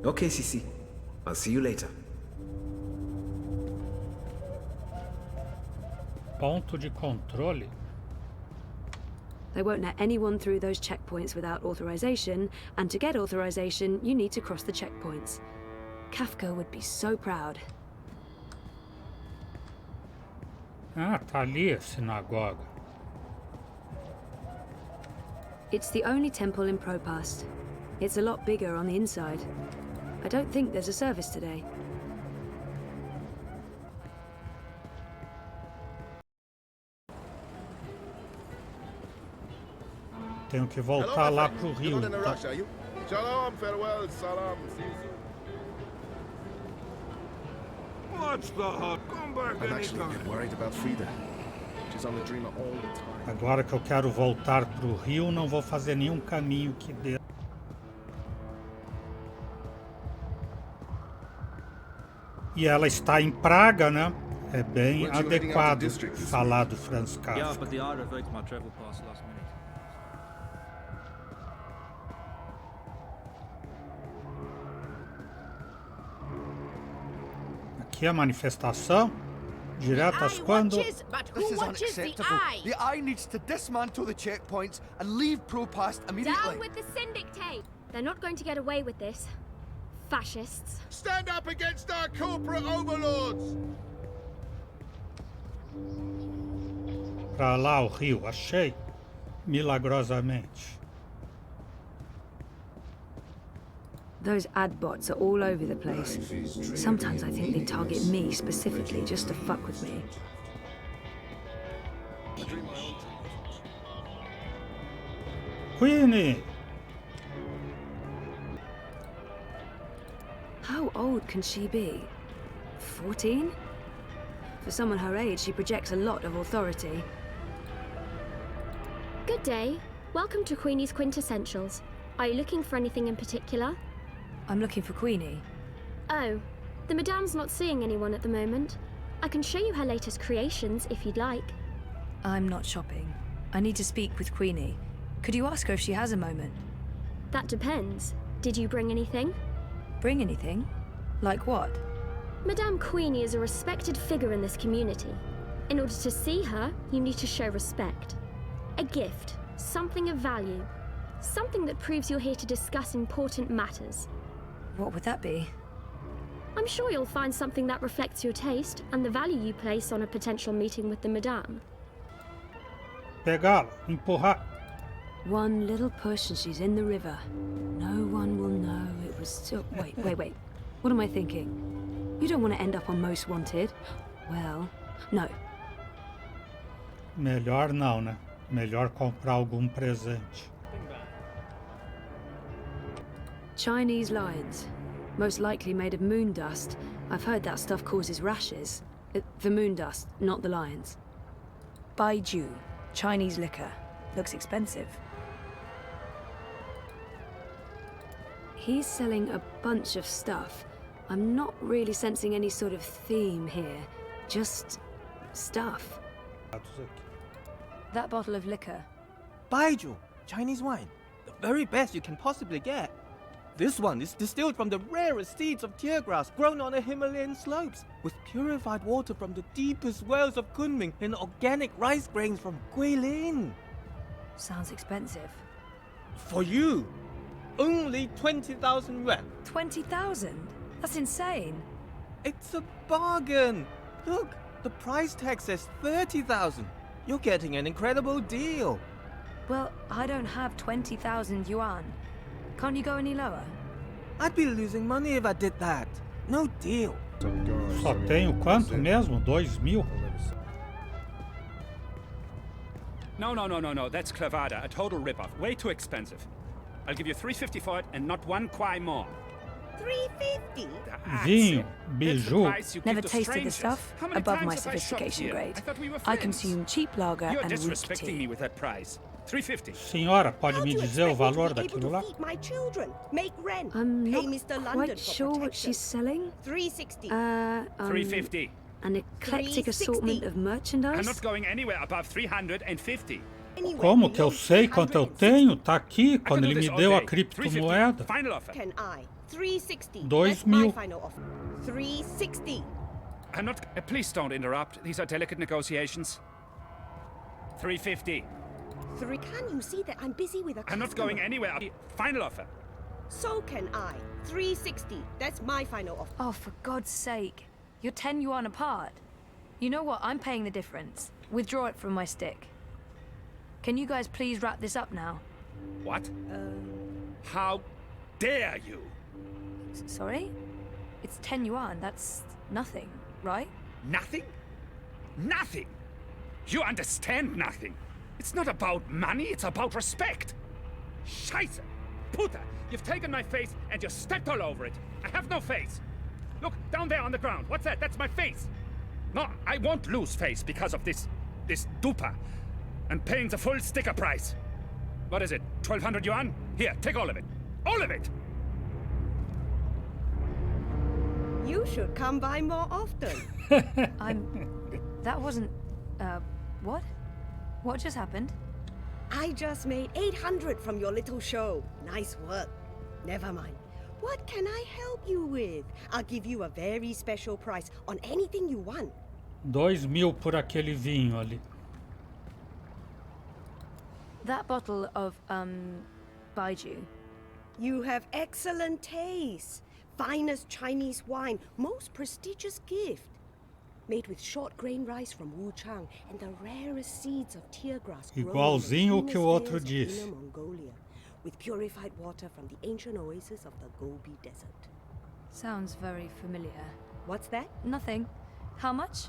Okay, Sisi. I'll see you later. Ponto de controle? They won't let anyone through those checkpoints without authorization, and to get authorization, you need to cross the checkpoints. Kafka would be so proud. Ah, tá ali a sinagoga. It's the only temple in Propast. It's a lot bigger on the inside. I don't think there's a service today. Tenho que voltar lá pro rio. You're not in a rush, are you? Shalom, farewell, salam, see you soon. What's the hut? Come back I'm actually a bit worried about Frida. She's on the dreamer all the time. Agora que eu quero voltar pro rio, não vou fazer nenhum caminho que dê. E ela está em Praga, né? É bem adequado falar do Franz Kafka. Yeah, but the I revoked my travel pass last minute. Aqui a manifestação, diretas quando... This is unacceptable. The Eye needs to dismantle the checkpoints and leave Propast immediately. Down with the syndicate! They're not going to get away with this. Fascists. Stand up against our corporate overlords! Pra lá o rio, achei, milagrosamente. Those ad bots are all over the place. Sometimes I think they target me specifically just to fuck with me. Queenie! How old can she be? 14? For someone her age, she projects a lot of authority. Good day. Welcome to Queenie's Quintessentials. Are you looking for anything in particular? I'm looking for Queenie. Oh, the Madame's not seeing anyone at the moment. I can show you her latest creations if you'd like. I'm not shopping. I need to speak with Queenie. Could you ask her if she has a moment? That depends. Did you bring anything? Bring anything? Like what? Madame Queenie is a respected figure in this community. In order to see her, you need to show respect. A gift, something of value. Something that proves you're here to discuss important matters. What would that be? I'm sure you'll find something that reflects your taste and the value you place on a potential meeting with the Madame. Pegá-la, empurrar. One little push and she's in the river. No one will know it was still... Wait. What am I thinking? You don't want to end up on Most Wanted. Well, no. Melhor não, né? Melhor comprar algum presente. Chinese lions. Most likely made of moon dust. I've heard that stuff causes rashes. The moon dust, not the lions. Baiju. Chinese liquor. Looks expensive. He's selling a bunch of stuff. I'm not really sensing any sort of theme here. Just stuff. That bottle of liquor. Baiju, Chinese wine. The very best you can possibly get. This one is distilled from the rarest seeds of tear grass grown on the Himalayan slopes, with purified water from the deepest wells of Kunming and organic rice grains from Guilin. Sounds expensive. For you, only 20,000 yuan. 20,000? That's insane. It's a bargain. Look, the price tag says 30,000. You're getting an incredible deal. Well, I don't have 20,000 yuan. Can't you go any lower? I'd be losing money if I did that. No deal. Só tenho quanto mesmo? 2.000? No. That's clavada. A total rip-off. Way too expensive. I'll give you 350 for it and not one kwai more. 350? Vinho, biju. Never tasted the stuff. Above my sophistication grade. I consume cheap lager You're and weak disrespecting tea. me with that price. 350. Senhora, pode me dizer o valor daquilo lá? My children, make rent. I'm pay not Mr. London quite for sure what protection. she's selling. 360. 350. An eclectic assortment of merchandise. I'm not going anywhere above 350. Como que eu sei quanto eu tenho? Tá aqui, quando ele me deu a criptomoeda. Final offer. Can I? 360. 2.000. Final offer. 360. I'm not. Please don't interrupt. These are delicate negotiations. 350. Can you see that I'm busy with a customer? I'm not going anywhere. Final offer. So can I. 360. That's my final offer. Oh, for God's sake. You're 10 yuan apart. You know what? I'm paying the difference. Withdraw it from my stick. Can you guys please wrap this up now? What? How dare you? Sorry? It's 10 yuan. That's nothing, right? Nothing? Nothing! You understand nothing. It's not about money, it's about respect. Scheiße! Puta! You've taken my face and you stepped all over it. I have no face. Look, down there on the ground. What's that? That's my face. No, I won't lose face because of this dupa. I'm paying the full sticker price. What is it? 1,200 yuan? Here, take all of it. All of it! You should come by more often. That wasn't... what? What just happened? I just made 800 from your little show. Nice work. Never mind. What can I help you with? I'll give you a very special price on anything you want. 2.000 por aquele vinho ali. That bottle of, baijiu. You have excellent taste. Finest Chinese wine. Most prestigious gift. Made with short grain rice from Wuchang and the rarest seeds of tear grass. Igualzinho o que o outro disse. Mongolia, with purified water from the ancient oasis of the Gobi Desert. Sounds very familiar. What's that? Nothing. How much?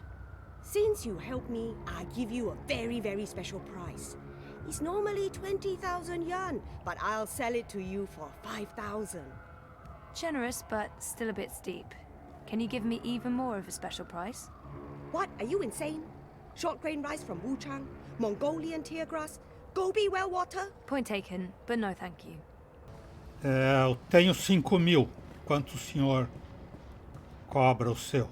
Since you helped me, I give you a very, very special price. It's normally 20,000 yuan, but I'll sell it to you for 5,000. Generous, but still a bit steep. Can you give me even more of a special price? What? Are you insane? Short grain rice from Wuchang, Mongolian tear grass, Gobi well water? Point taken, but no thank you. Eu tenho 5.000. Quanto o senhor cobra o seu?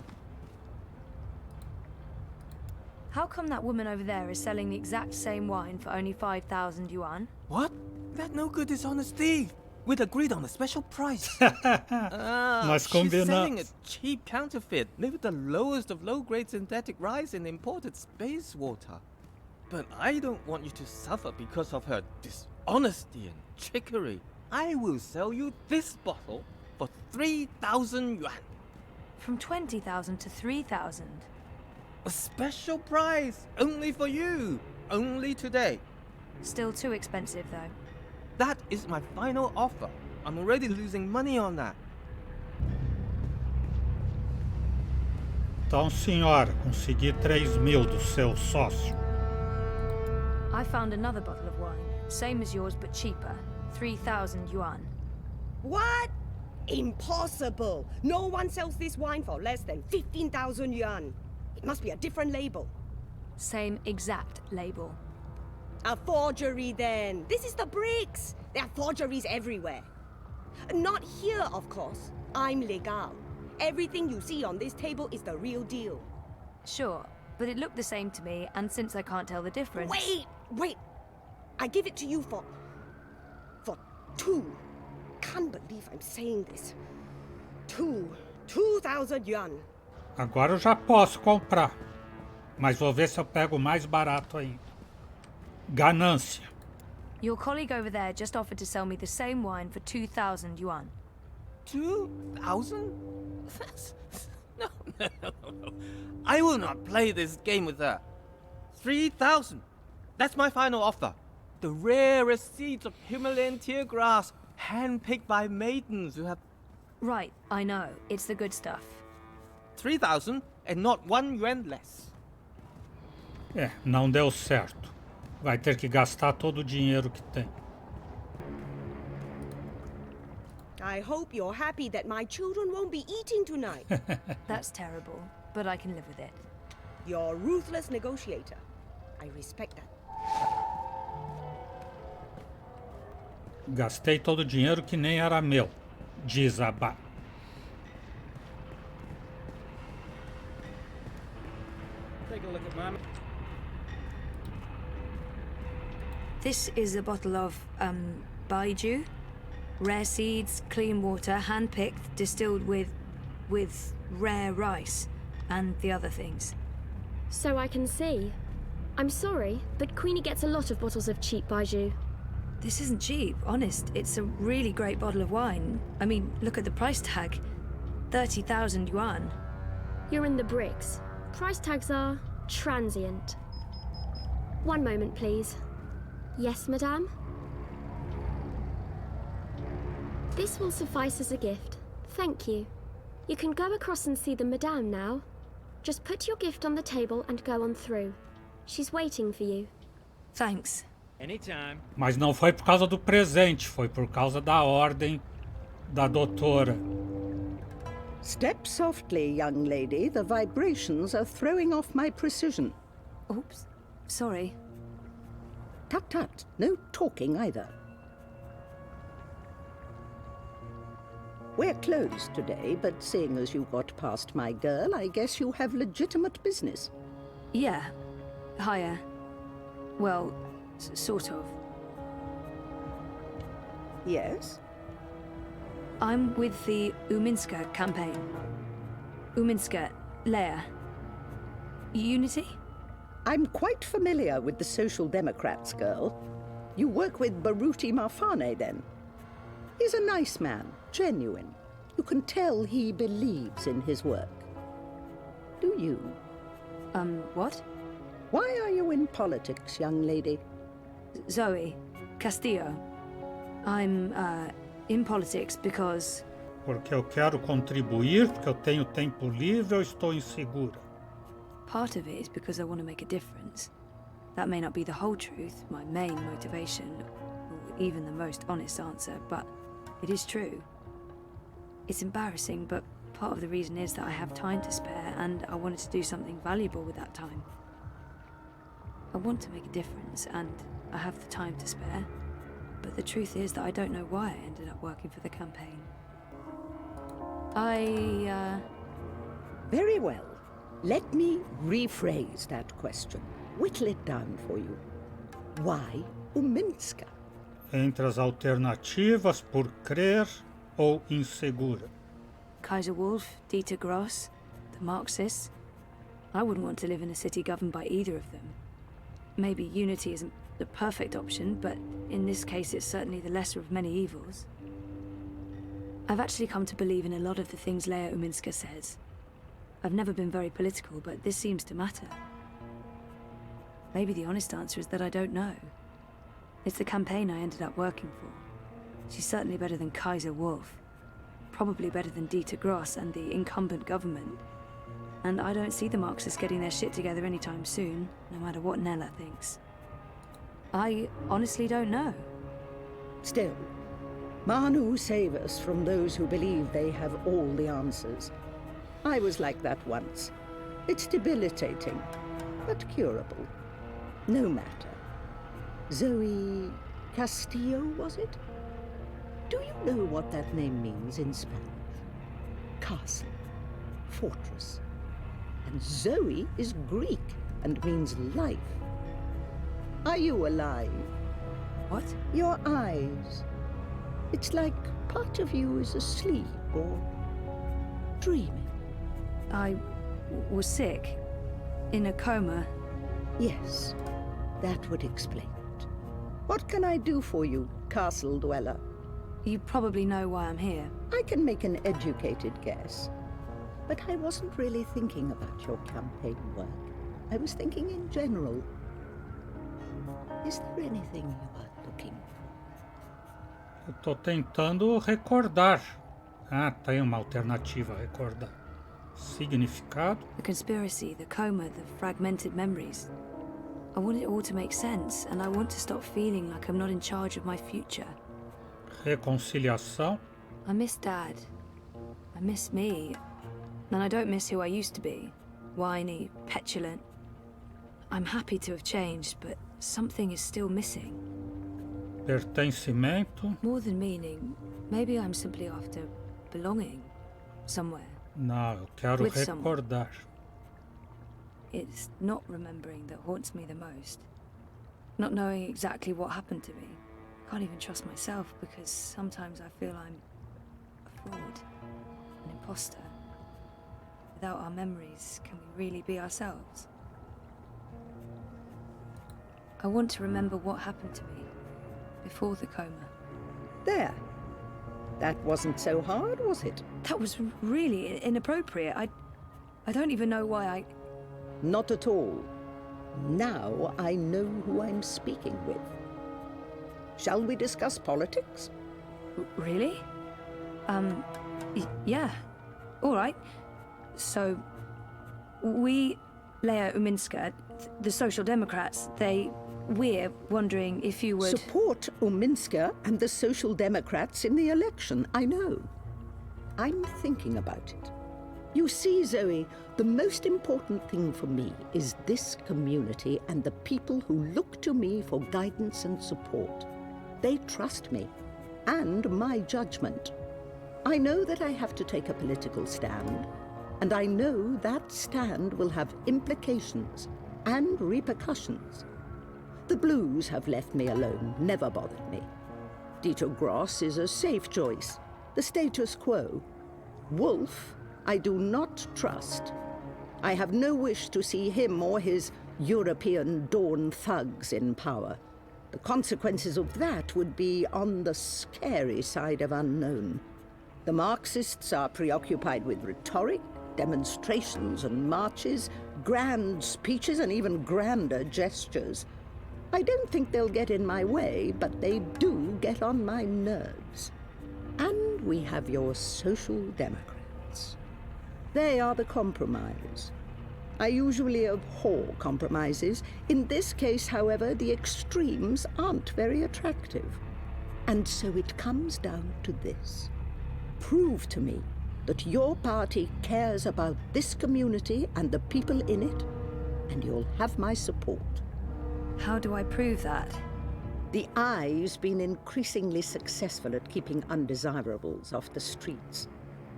How come that woman over there is selling the exact same wine for only 5,000 yuan? What? That no-good dishonest thief! We'd agreed on a special price. Nós She's selling a combinamos. cheap counterfeit made with the lowest of low-grade synthetic rice and imported space water. But I don't want you to suffer because of her dishonesty and trickery. I will sell you this bottle for 3,000 yuan. From 20,000 to 3,000. A special price, only for you, only today. Still too expensive though. That is my final offer. I'm already losing money on that. Então, senhora, consegui 3.000 do seu sócio. I found another bottle of wine, same as yours but cheaper, 3,000 yuan. What? Impossible! No one sells this wine for less than 15,000 yuan. It must be a different label. Same exact label. A forgery then. This is the bricks. There are forgeries everywhere. Not here, of course. I'm legal. Everything you see on this table is the real deal. Sure, but it looked the same to me, and since I can't tell the difference... Wait! I give it to you for 2. can't believe I'm saying this. 2,000 yuan. Agora eu já posso comprar. Mas vou ver se eu pego mais barato ainda. Ganância. Your colleague over there just offered to sell me the same wine for 2,000 yuan. 2,000? No. I will not play this game with her. 3,000. That's my final offer. The rarest seeds of Himalayan tear grass, handpicked by maidens who have... Right, I know. It's the good stuff. 3,000 and not 1 yuan less. Não deu certo. Vai ter que gastar todo o dinheiro que tem. I hope you're happy that my children won't be eating tonight. That's terrible, but I can live with it. You're a ruthless negotiator. I respect that. Gastei todo o dinheiro que nem era meu, diz Abá. Take a look at mine. This is a bottle of, baijiu. Rare seeds, clean water, hand-picked, distilled with rare rice and the other things. So I can see. I'm sorry, but Queenie gets a lot of bottles of cheap baijiu. This isn't cheap, honest. It's a really great bottle of wine. I mean, look at the price tag. 30,000 yuan. You're in the bricks. Price tags are transient. One moment, please. Yes, madame? This will suffice as a gift. Thank you. You can go across and see the madame now. Just put your gift on the table and go on through. She's waiting for you. Thanks. Anytime. Mas não foi por causa do presente, foi por causa da ordem da doutora. Step softly, young lady. The vibrations are throwing off my precision. Oops. Sorry. Tut tut. No talking either. We're closed today, but seeing as you got past my girl, I guess you have legitimate business. Yeah. Hiya. Well, sort of. Yes? I'm with the Uminska campaign. Uminska, Leia. Unity? I'm quite familiar with the Social Democrats, girl. You work with Baruti Marfane, then? He's a nice man, genuine. You can tell he believes in his work. Do you? What? Why are you in politics, young lady? Zoe, Castillo. I'm, in politics because... Porque eu quero contribuir, porque eu tenho tempo livre ou estou insegura? Part of it is because I want to make a difference. That may not be the whole truth, my main motivation, or even the most honest answer, but it is true. It's embarrassing, but part of the reason is that I have time to spare, and I wanted to do something valuable with that time. I want to make a difference, and I have the time to spare, but the truth is that I don't know why I ended up working for the campaign. Very well. Let me rephrase that question. Whittle it down for you. Why Uminska? Entre as alternativas, por crer ou insegura. Kaiser Wolf, Dieter Gross, the Marxists. I wouldn't want to live in a city governed by either of them. Maybe unity isn't the perfect option, but in this case it's certainly the lesser of many evils. I've actually come to believe in a lot of the things Leia Uminska says. I've never been very political, but this seems to matter. Maybe the honest answer is that I don't know. It's the campaign I ended up working for. She's certainly better than Kaiser Wolf. Probably better than Dieter Gross and the incumbent government. And I don't see the Marxists getting their shit together anytime soon, no matter what Nella thinks. I honestly don't know. Still, Manu save us from those who believe they have all the answers. I was like that once. It's debilitating, but curable. No matter. Zoe Castillo, was it? Do you know what that name means in Spanish? Castle. Fortress. And Zoe is Greek and means life. Are you alive? What? Your eyes. It's like part of you is asleep or dreaming. I was sick. In a coma. Yes, that would explain it. What can I do for you, Castle Dweller? You probably know why I'm here. I can make an educated guess. But I wasn't really thinking about your campaign work. I was thinking in general. Is there anything you are looking for? Eu tô tentando recordar. Ah, tem uma alternativa a recordar. Significado? The conspiracy, the coma, the fragmented memories. I want it all to make sense, and I want to stop feeling like I'm not in charge of my future. Reconciliação? I miss Dad. I miss me. And I don't miss who I used to be. Whiny, petulant. I'm happy to have changed, but something is still missing. Pertencimento? More than meaning, maybe I'm simply after belonging somewhere. Não, eu quero With recordar. It's not remembering that haunts me the most. Not knowing exactly what happened to me. I can't even trust myself because sometimes I feel I'm a fraud, an imposter. Without our memories, can we really be ourselves? I want to remember what happened to me before the coma. There. That wasn't so hard, was it? That was really inappropriate. I don't even know why I... Not at all. Now I know who I'm speaking with. Shall we discuss politics? Really? Yeah. All right. So, we, Leia Uminska, the Social Democrats, we're wondering if you would... Support Uminska and the Social Democrats in the election, I know. I'm thinking about it. You see, Zoe, the most important thing for me is this community and the people who look to me for guidance and support. They trust me, and my judgment. I know that I have to take a political stand, and I know that stand will have implications and repercussions. The Blues have left me alone, never bothered me. Dieter Gross is a safe choice, the status quo. Wolf, I do not trust. I have no wish to see him or his European Dawn thugs in power. The consequences of that would be on the scary side of unknown. The Marxists are preoccupied with rhetoric, demonstrations and marches, grand speeches and even grander gestures. I don't think they'll get in my way, but they do get on my nerves. And we have your Social Democrats. They are the compromise. I usually abhor compromises. In this case, however, the extremes aren't very attractive. And so it comes down to this. Prove to me that your party cares about this community and the people in it, and you'll have my support. How do I prove that? The Eye's been increasingly successful at keeping undesirables off the streets.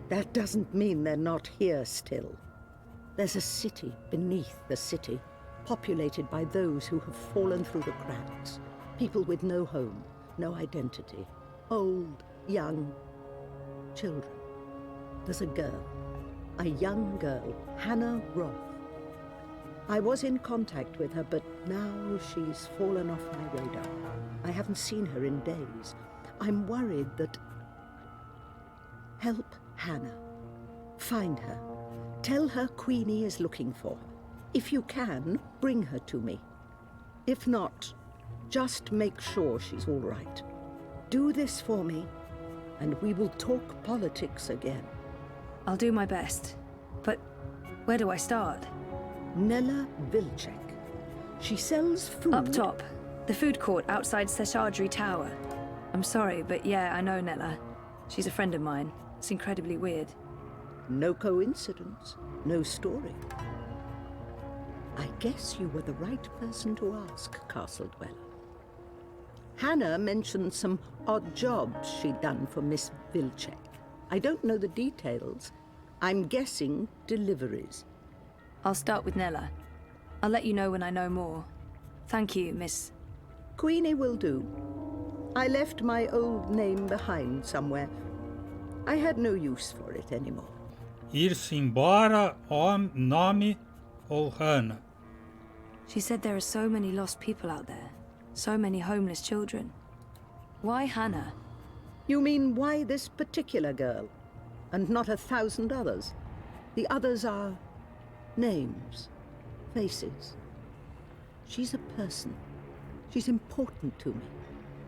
That doesn't mean they're not here still. There's a city beneath the city, populated by those who have fallen through the cracks. People with no home, no identity. Old, young, children. There's a girl, a young girl, Hannah Roth. I was in contact with her, but now she's fallen off my radar. I haven't seen her in days. I'm worried that... Help Hannah. Find her. Tell her Queenie is looking for her. If you can, bring her to me. If not, just make sure she's all right. Do this for me, and we will talk politics again. I'll do my best. But where do I start? Nella Vilcek. She sells food... Up top. The food court outside Seshadri Tower. I'm sorry, but yeah, I know Nella. She's a friend of mine. It's incredibly weird. No coincidence. No story. I guess you were the right person to ask, Castle Dweller. Hannah mentioned some odd jobs she'd done for Miss Vilcek. I don't know the details. I'm guessing deliveries. I'll start with Nella. I'll let you know when I know more. Thank you, Miss... Queenie will do. I left my old name behind somewhere. I had no use for it anymore. Ir-se embora, nome ou Hannah? She said there are so many lost people out there. So many homeless children. Why Hannah? You mean why this particular girl, and not 1,000 others? The others are names, faces. She's a person. She's important to me.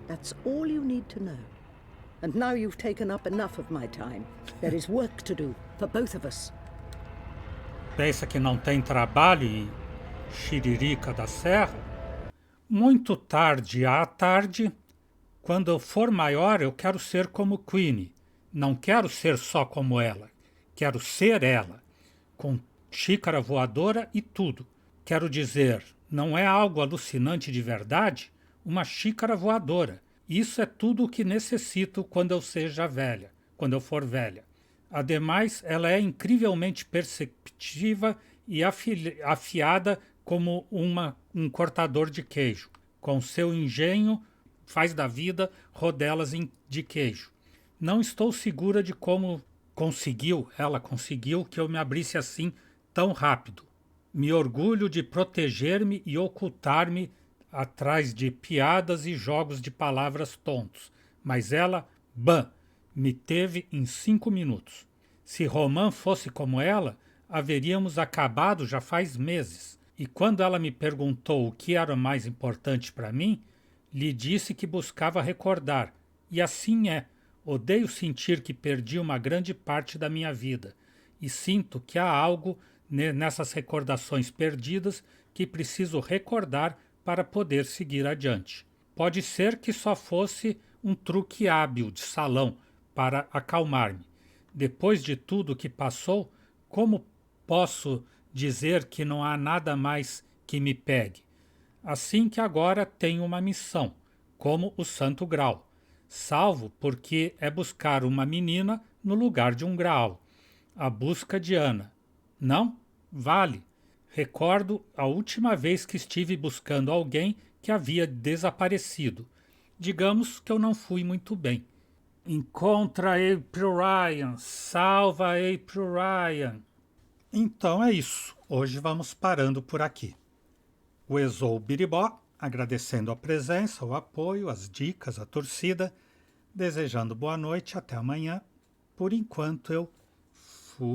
That's all you need to know. And now you've taken up enough of my time. There is work to do, for both of us. Pensa que não tem trabalho e xiririca da serra? Muito tarde à tarde, quando eu for maior, eu quero ser como Queenie. Não quero ser só como ela. Quero ser ela, com xícara voadora e tudo. Quero dizer, não é algo alucinante de verdade? Uma xícara voadora. Isso é tudo o que necessito quando eu seja velha, quando eu for velha. Ademais, ela é incrivelmente perceptiva e afiada como um cortador de queijo. Com seu engenho, faz da vida rodelas de queijo. Não estou segura de como ela conseguiu que eu me abrisse assim tão rápido. Me orgulho de proteger-me e ocultar-me atrás de piadas e jogos de palavras tontos. Mas ela, me teve em 5 minutos. Se Roman fosse como ela, haveríamos acabado já faz meses. E quando ela me perguntou o que era mais importante para mim, lhe disse que buscava recordar. E assim é. Odeio sentir que perdi uma grande parte da minha vida. E sinto que há algo nessas recordações perdidas que preciso recordar para poder seguir adiante. Pode ser que só fosse um truque hábil de salão para acalmar-me. Depois de tudo que passou, como posso dizer que não há nada mais que me pegue? Assim que agora tenho uma missão, como o Santo Graal. Salvo porque é buscar uma menina no lugar de um Graal. A busca de Ana. Não? Vale. Recordo a última vez que estive buscando alguém que havia desaparecido. Digamos que eu não fui muito bem. Encontra April Ryan. Salva April Ryan. Então é isso. Hoje vamos parando por aqui. O Exou Biribó, agradecendo a presença, o apoio, as dicas, a torcida, desejando boa noite, até amanhã. Por enquanto eu fui.